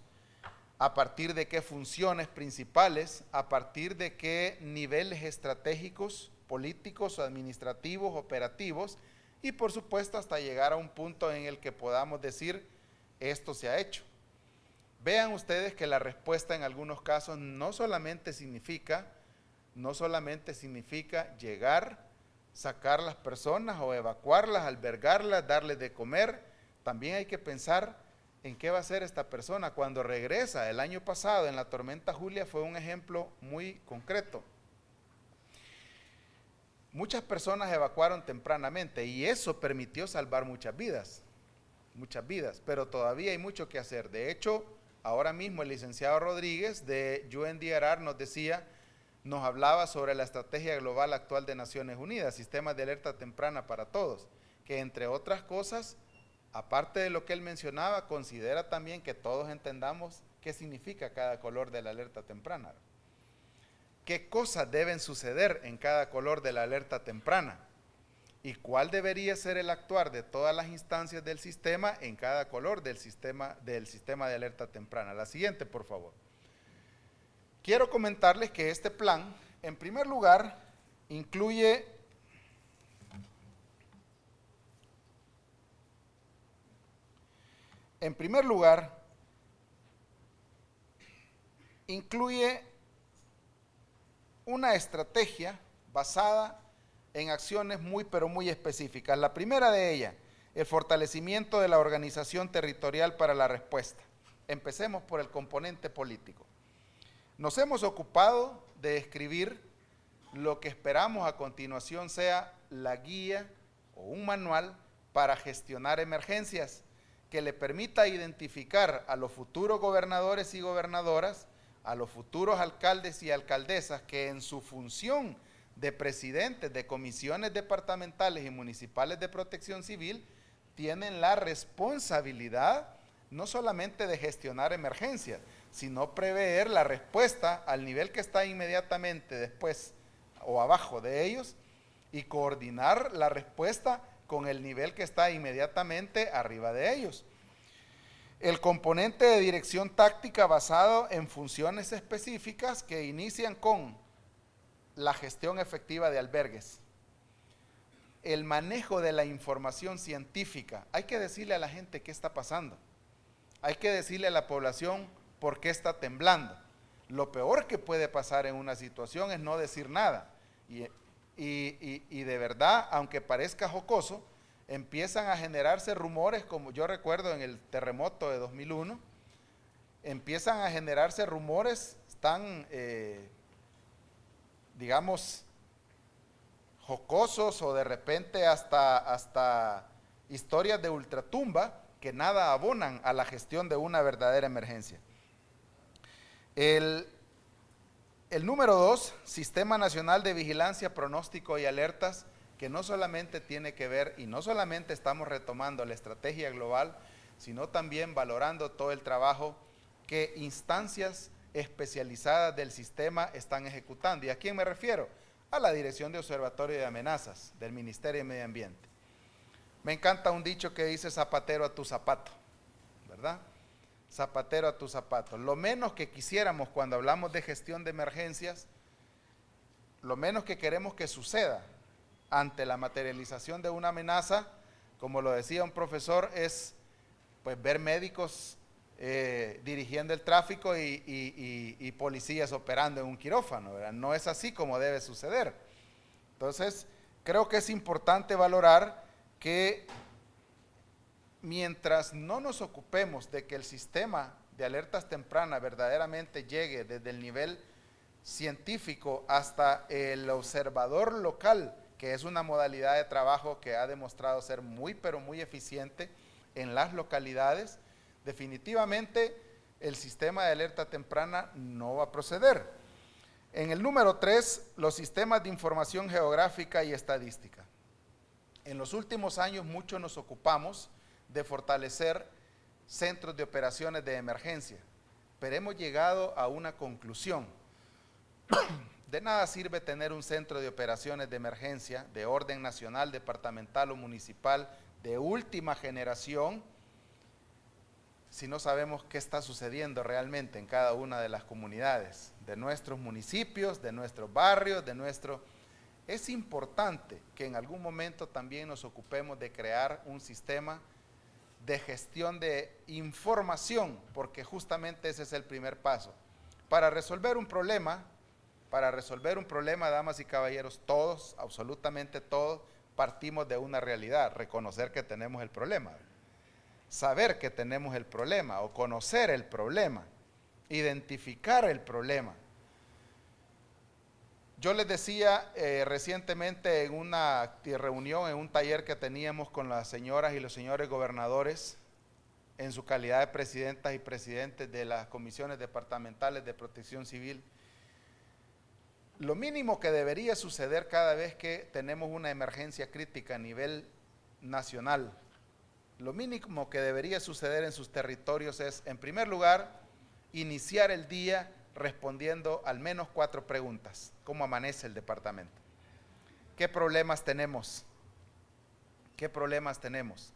a partir de qué funciones principales, a partir de qué niveles estratégicos, políticos, administrativos, operativos, y por supuesto hasta llegar a un punto en el que podamos decir, esto se ha hecho. Vean ustedes que la respuesta en algunos casos no solamente significa llegar, sacar las personas o evacuarlas, albergarlas, darles de comer también hay que pensar en qué va a hacer esta persona cuando regresa. El año pasado en la tormenta Julia fue un ejemplo muy concreto. Muchas personas evacuaron tempranamente y eso permitió salvar muchas vidas, pero todavía hay mucho que hacer. De hecho, ahora mismo el licenciado Rodríguez de UNDRR nos hablaba sobre la estrategia global actual de Naciones Unidas, sistemas de alerta temprana para todos, que entre otras cosas, aparte de lo que él mencionaba, considera también que todos entendamos qué significa cada color de la alerta temprana. ¿Qué cosas deben suceder en cada color de la alerta temprana? ¿Y cuál debería ser el actuar de todas las instancias del sistema en cada color del sistema de alerta temprana? La siguiente, por favor. Quiero comentarles que este plan, en primer lugar, incluye una estrategia basada en acciones pero muy específicas. La primera de ellas, el fortalecimiento de la organización territorial para la respuesta. Empecemos por el componente político. Nos hemos ocupado de escribir lo que esperamos a continuación sea la guía o un manual para gestionar emergencias que le permita identificar a los futuros gobernadores y gobernadoras, a los futuros alcaldes y alcaldesas que en su función de presidentes de comisiones departamentales y municipales de protección civil tienen la responsabilidad no solamente de gestionar emergencias, sino prever la respuesta al nivel que está inmediatamente después o abajo de ellos y coordinar la respuesta con el nivel que está inmediatamente arriba de ellos. El componente de dirección táctica basado en funciones específicas que inician con la gestión efectiva de albergues, el manejo de la información científica. Hay que decirle a la gente qué está pasando, hay que decirle a la población por qué está temblando. Lo peor que puede pasar en una situación es no decir nada y de verdad, aunque parezca jocoso, empiezan a generarse rumores, como yo recuerdo en el terremoto de 2001, empiezan a generarse rumores tan, digamos, jocosos o de repente hasta historias de ultratumba que nada abonan a la gestión de una verdadera emergencia. El número 2, Sistema Nacional de Vigilancia, Pronóstico y Alertas, que no solamente tiene que ver y no solamente estamos retomando la estrategia global, sino también valorando todo el trabajo que instancias especializadas del sistema están ejecutando. ¿Y a quién me refiero? A la Dirección de Observatorio de Amenazas del Ministerio de Medio Ambiente. Me encanta un dicho que dice zapatero a tu zapato, ¿verdad? Zapatero a tu zapato. Lo menos que quisiéramos cuando hablamos de gestión de emergencias, lo menos que queremos que suceda ante la materialización de una amenaza, como lo decía un profesor, es pues ver médicos dirigiendo el tráfico y policías operando en un quirófano, ¿verdad? No es así como debe suceder. Entonces, creo que es importante valorar que mientras no nos ocupemos de que el sistema de alertas tempranas verdaderamente llegue desde el nivel científico hasta el observador local, que es una modalidad de trabajo que ha demostrado ser pero muy eficiente en las localidades, definitivamente el sistema de alerta temprana no va a proceder. En el número 3, los sistemas de información geográfica y estadística. En los últimos años mucho nos ocupamos de fortalecer centros de operaciones de emergencia, pero hemos llegado a una conclusión. De nada sirve tener un centro de operaciones de emergencia de orden nacional, departamental o municipal de última generación si no sabemos qué está sucediendo realmente en cada una de las comunidades, de nuestros municipios, de nuestros barrios, Es importante que en algún momento también nos ocupemos de crear un sistema de gestión de información, porque justamente ese es el primer paso. Para resolver un problema, damas y caballeros, todos, absolutamente todos, partimos de una realidad, reconocer que tenemos el problema. saber que tenemos el problema o conocer el problema, identificar el problema. Yo les decía recientemente en una reunión, en un taller que teníamos con las señoras y los señores gobernadores, en su calidad de presidentas y presidentes de las comisiones departamentales de protección civil, lo mínimo que debería suceder cada vez que tenemos una emergencia crítica a nivel nacional, lo mínimo que debería suceder en sus territorios es, en primer lugar, iniciar el día respondiendo al menos 4 preguntas. ¿Cómo amanece el departamento? ¿Qué problemas tenemos? ¿Qué problemas tenemos?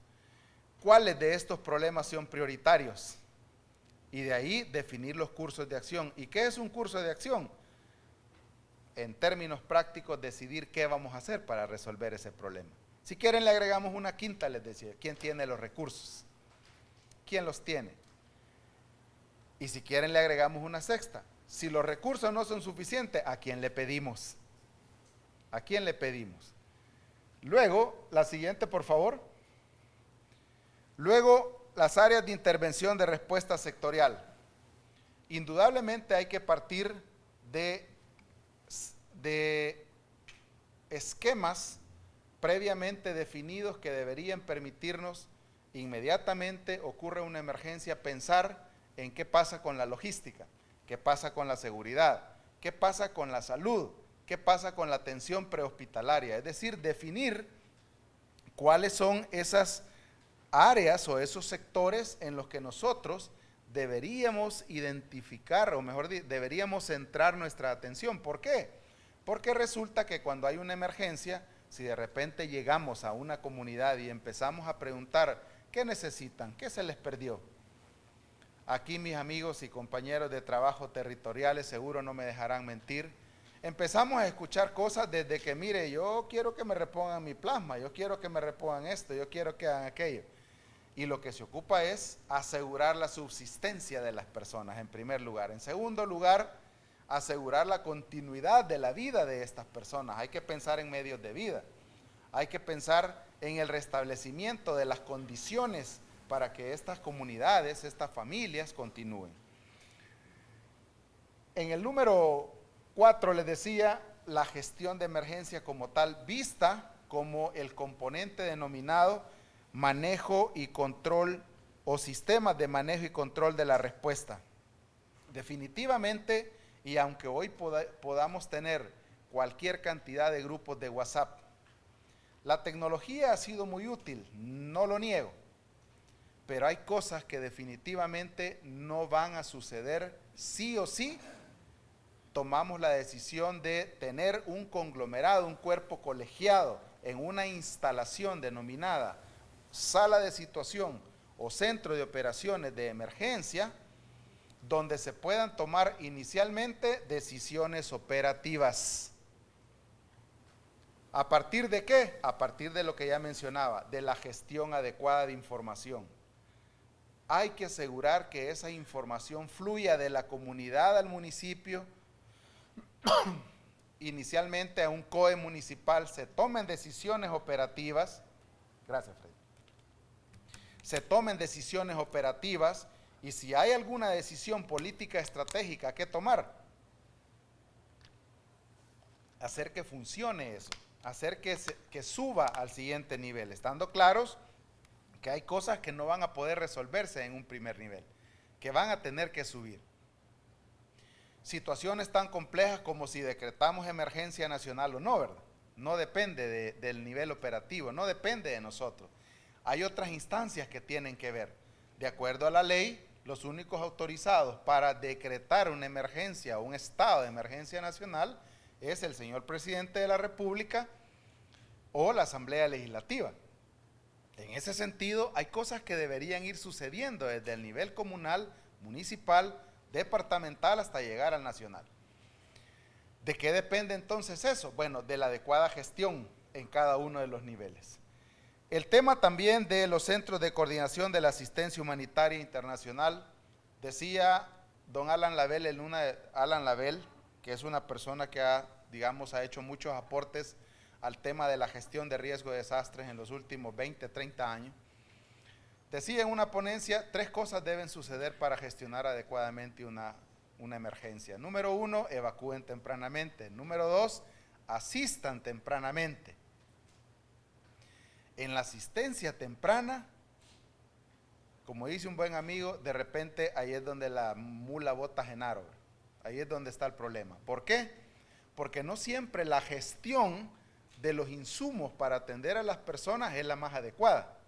¿Cuáles de estos problemas son prioritarios? Y de ahí definir los cursos de acción. ¿Y qué es un curso de acción? En términos prácticos, decidir qué vamos a hacer para resolver ese problema. Si quieren le agregamos una quinta, les decía, ¿quién tiene los recursos? ¿Quién los tiene? Y si quieren le agregamos una sexta. Si los recursos no son suficientes, ¿a quién le pedimos? ¿A quién le pedimos? Luego, la siguiente, por favor. Luego, las áreas de intervención de respuesta sectorial. Indudablemente hay que partir de esquemas previamente definidos que deberían permitirnos, inmediatamente ocurre una emergencia, pensar en qué pasa con la logística, qué pasa con la seguridad, qué pasa con la salud, qué pasa con la atención prehospitalaria. Es decir, definir cuáles son esas áreas o esos sectores en los que nosotros deberíamos identificar, o mejor dicho, deberíamos centrar nuestra atención. ¿Por qué? Porque resulta que cuando hay una emergencia, si de repente llegamos a una comunidad y empezamos a preguntar qué necesitan, qué se les perdió. Aquí mis amigos y compañeros de trabajo territoriales seguro no me dejarán mentir. Empezamos a escuchar cosas desde que, mire, yo quiero que me repongan mi plasma, yo quiero que me repongan esto, yo quiero que hagan aquello. Y lo que se ocupa es asegurar la subsistencia de las personas, en primer lugar. En segundo lugar, asegurar la continuidad de la vida de estas personas. Hay que pensar en medios de vida. Hay que pensar en el restablecimiento de las condiciones para que estas comunidades, estas familias continúen. En el número 4 les decía, la gestión de emergencia como tal, vista como el componente denominado manejo y control o sistemas de manejo y control de la respuesta. Definitivamente, y aunque hoy podamos tener cualquier cantidad de grupos de WhatsApp, la tecnología ha sido muy útil, no lo niego, pero hay cosas que definitivamente no van a suceder sí o sí. Tomamos la decisión de tener un conglomerado, un cuerpo colegiado en una instalación denominada sala de situación o centro de operaciones de emergencia, donde se puedan tomar inicialmente decisiones operativas. ¿A partir de qué? A partir de lo que ya mencionaba, de la gestión adecuada de información. Hay que asegurar que esa información fluya de la comunidad al municipio, inicialmente a un COE municipal, se tomen decisiones operativas. Gracias, Freddy. Se tomen decisiones operativas y si hay alguna decisión política estratégica que tomar, hacer que funcione eso, hacer que suba al siguiente nivel, estando claros que hay cosas que no van a poder resolverse en un primer nivel, que van a tener que subir. Situaciones tan complejas como si decretamos emergencia nacional o no, ¿verdad? No depende del nivel operativo, no depende de nosotros. Hay otras instancias que tienen que ver. De acuerdo a la ley, los únicos autorizados para decretar una emergencia o un estado de emergencia nacional es el señor presidente de la República o la Asamblea Legislativa. En ese sentido, hay cosas que deberían ir sucediendo desde el nivel comunal, municipal, departamental hasta llegar al nacional. ¿De qué depende entonces eso? Bueno, de la adecuada gestión en cada uno de los niveles. El tema también de los centros de coordinación de la asistencia humanitaria internacional, decía don Alan Lavelle, que es una persona que ha hecho muchos aportes al tema de la gestión de riesgo de desastres en los últimos 20, 30 años. Decía en una ponencia, 3 cosas deben suceder para gestionar adecuadamente una emergencia. Número 1, evacúen tempranamente. Número 2, asistan tempranamente. En la asistencia temprana, como dice un buen amigo, de repente ahí es donde la mula bota Genaro. Ahí es donde está el problema. ¿Por qué? Porque no siempre la gestión de los insumos para atender a las personas es la más adecuada.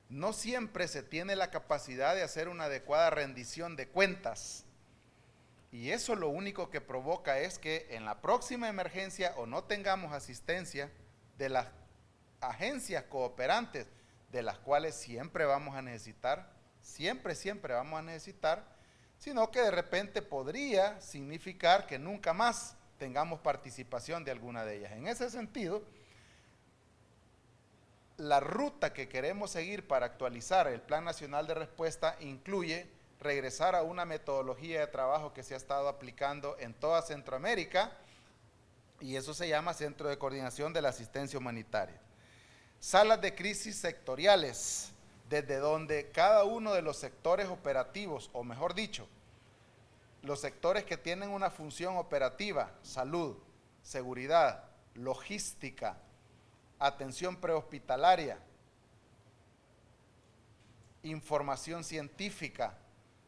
No siempre se tiene la capacidad de hacer una adecuada rendición de cuentas. Y eso lo único que provoca es que en la próxima emergencia o no tengamos asistencia de las agencias cooperantes, de las cuales siempre vamos a necesitar, siempre vamos a necesitar, sino que de repente podría significar que nunca más tengamos participación de alguna de ellas. En ese sentido, la ruta que queremos seguir para actualizar el Plan Nacional de Respuesta incluye regresar a una metodología de trabajo que se ha estado aplicando en toda Centroamérica, y eso se llama Centro de Coordinación de la Asistencia Humanitaria. Salas de crisis sectoriales, desde donde cada uno de los sectores operativos, o mejor dicho, los sectores que tienen una función operativa, salud, seguridad, logística, atención prehospitalaria, información científica,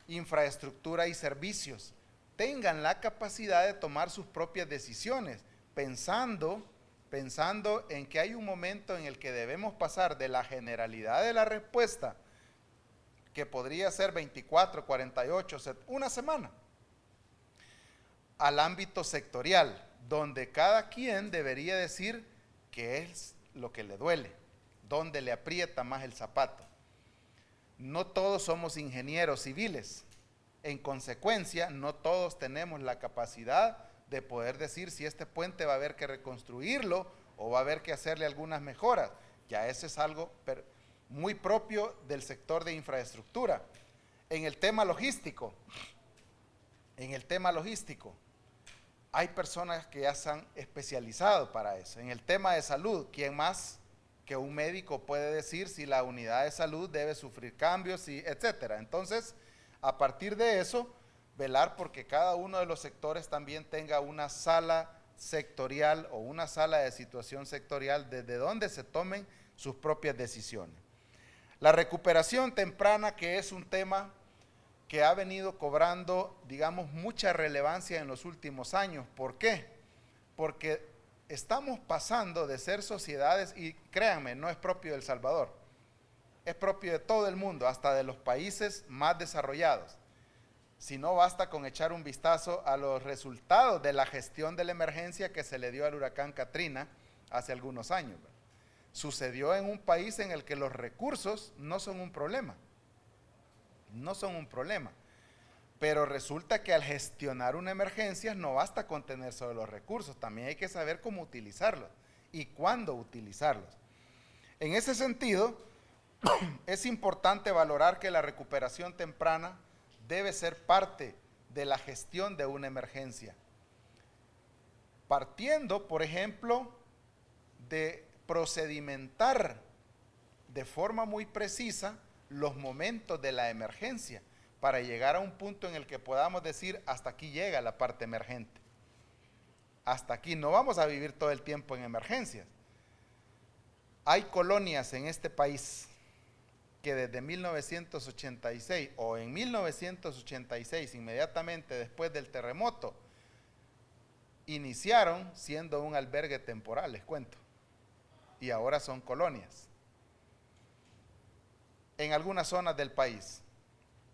infraestructura y servicios, tengan la capacidad de tomar sus propias decisiones, pensando en que hay un momento en el que debemos pasar de la generalidad de la respuesta, que podría ser 24, 48, una semana, al ámbito sectorial, donde cada quien debería decir qué es lo que le duele, dónde le aprieta más el zapato. No todos somos ingenieros civiles, en consecuencia, no todos tenemos la capacidad de poder decir si este puente va a haber que reconstruirlo o va a haber que hacerle algunas mejoras. Ya ese es algo muy propio del sector de infraestructura. En el tema logístico, hay personas que ya se han especializado para eso. En el tema de salud, ¿quién más que un médico puede decir si la unidad de salud debe sufrir cambios, etcétera? Entonces, a partir de eso, velar porque cada uno de los sectores también tenga una sala sectorial o una sala de situación sectorial desde donde se tomen sus propias decisiones. La recuperación temprana, que es un tema que ha venido cobrando, digamos, mucha relevancia en los últimos años. ¿Por qué? Porque estamos pasando de ser sociedades, y créanme, no es propio de El Salvador, es propio de todo el mundo, hasta de los países más desarrollados. Si no, basta con echar un vistazo a los resultados de la gestión de la emergencia que se le dio al huracán Katrina hace algunos años. Sucedió en un país en el que los recursos no son un problema. No son un problema. Pero resulta que al gestionar una emergencia no basta con tener solo los recursos, también hay que saber cómo utilizarlos y cuándo utilizarlos. En ese sentido, es importante valorar que la recuperación temprana debe ser parte de la gestión de una emergencia. Partiendo, por ejemplo, de procedimentar de forma muy precisa los momentos de la emergencia para llegar a un punto en el que podamos decir hasta aquí llega la parte emergente. Hasta aquí, no vamos a vivir todo el tiempo en emergencias. Hay colonias en este país que desde 1986 o en 1986, inmediatamente después del terremoto, iniciaron siendo un albergue temporal, les cuento, y ahora son colonias en algunas zonas del país.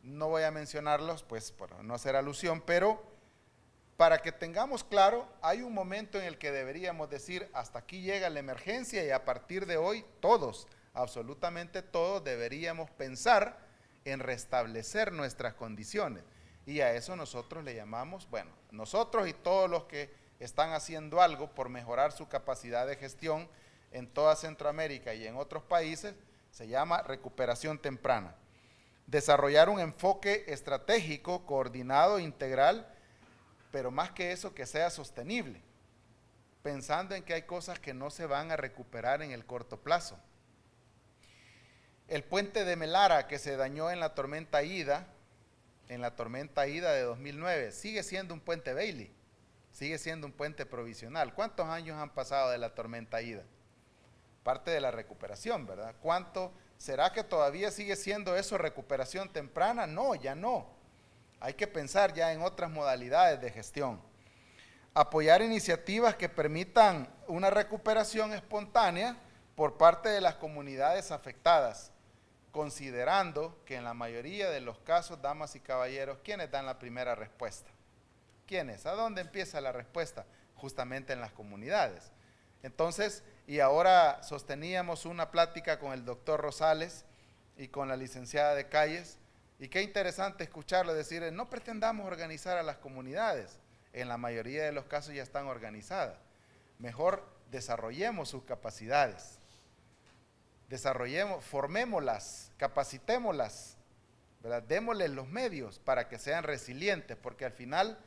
No voy a mencionarlos, pues, por no hacer alusión, pero para que tengamos claro, hay un momento en el que deberíamos decir, hasta aquí llega la emergencia, y a partir de hoy todos, absolutamente todos, deberíamos pensar en restablecer nuestras condiciones. Y a eso nosotros le llamamos, bueno, nosotros y todos los que están haciendo algo por mejorar su capacidad de gestión en toda Centroamérica y en otros países, se llama recuperación temprana. Desarrollar un enfoque estratégico, coordinado, integral, pero más que eso, que sea sostenible, pensando en que hay cosas que no se van a recuperar en el corto plazo. El puente de Melara, que se dañó en la tormenta Ida de 2009, sigue siendo un puente Bailey, sigue siendo un puente provisional. ¿Cuántos años han pasado de la tormenta Ida? Parte de la recuperación, ¿verdad? ¿Cuánto será que todavía sigue siendo eso recuperación temprana? No, ya no. Hay que pensar ya en otras modalidades de gestión. Apoyar iniciativas que permitan una recuperación espontánea por parte de las comunidades afectadas, considerando que en la mayoría de los casos, damas y caballeros, ¿quiénes dan la primera respuesta? ¿Quiénes? ¿A dónde empieza la respuesta? Justamente en las comunidades. Entonces, y ahora sosteníamos una plática con el doctor Rosales y con la licenciada de Calles, y qué interesante escucharlo decir, no pretendamos organizar a las comunidades, en la mayoría de los casos ya están organizadas. Mejor desarrollemos sus capacidades. Formémoslas, capacitémoslas, ¿verdad? Démosles los medios para que sean resilientes, porque al final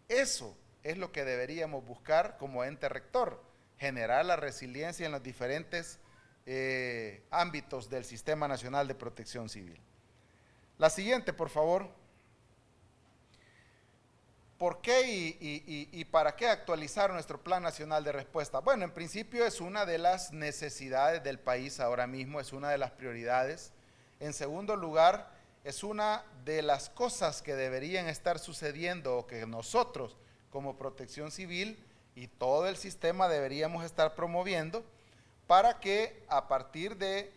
eso es lo que deberíamos buscar como ente rector, generar la resiliencia en los diferentes ámbitos del Sistema Nacional de Protección Civil. La siguiente, por favor. ¿Por qué y para qué actualizar nuestro Plan Nacional de Respuesta? Bueno, en principio es una de las necesidades del país ahora mismo, es una de las prioridades. En segundo lugar, es una de las cosas que deberían estar sucediendo o que nosotros como Protección Civil y todo el sistema deberíamos estar promoviendo para que a partir de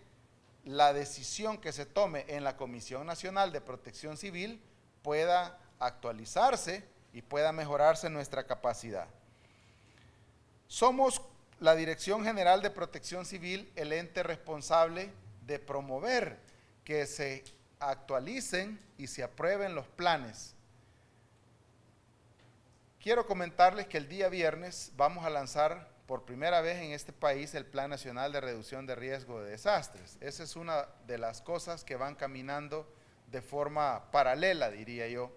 la decisión que se tome en la Comisión Nacional de Protección Civil pueda actualizarse y pueda mejorarse nuestra capacidad. Somos la Dirección General de Protección Civil el ente responsable de promover que se actualicen y se aprueben los planes. Quiero comentarles que el día viernes vamos a lanzar por primera vez en este país el Plan Nacional de Reducción de Riesgo de Desastres. Esa es una de las cosas que van caminando de forma paralela, diría yo.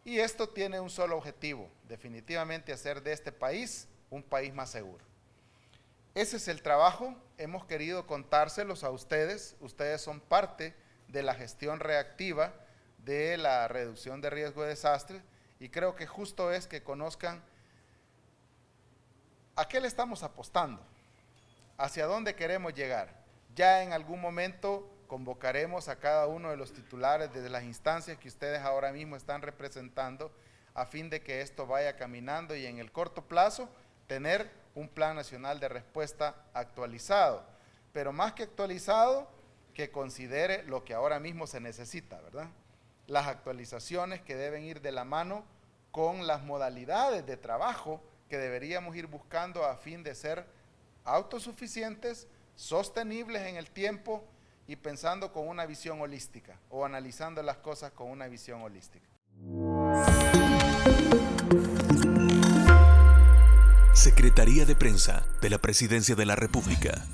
Y esto tiene un solo objetivo, definitivamente hacer de este país un país más seguro. Ese es el trabajo, hemos querido contárselos a ustedes, ustedes son parte de la gestión reactiva de la reducción de riesgo de desastres y creo que justo es que conozcan a qué le estamos apostando, hacia dónde queremos llegar. Ya en algún momento convocaremos a cada uno de los titulares de las instancias que ustedes ahora mismo están representando a fin de que esto vaya caminando y en el corto plazo tener un Plan Nacional de Respuesta actualizado, pero más que actualizado, que considere lo que ahora mismo se necesita, ¿verdad? Las actualizaciones que deben ir de la mano con las modalidades de trabajo que deberíamos ir buscando a fin de ser autosuficientes, sostenibles en el tiempo y pensando con una visión holística o analizando las cosas con una visión holística. Secretaría de Prensa de la Presidencia de la República.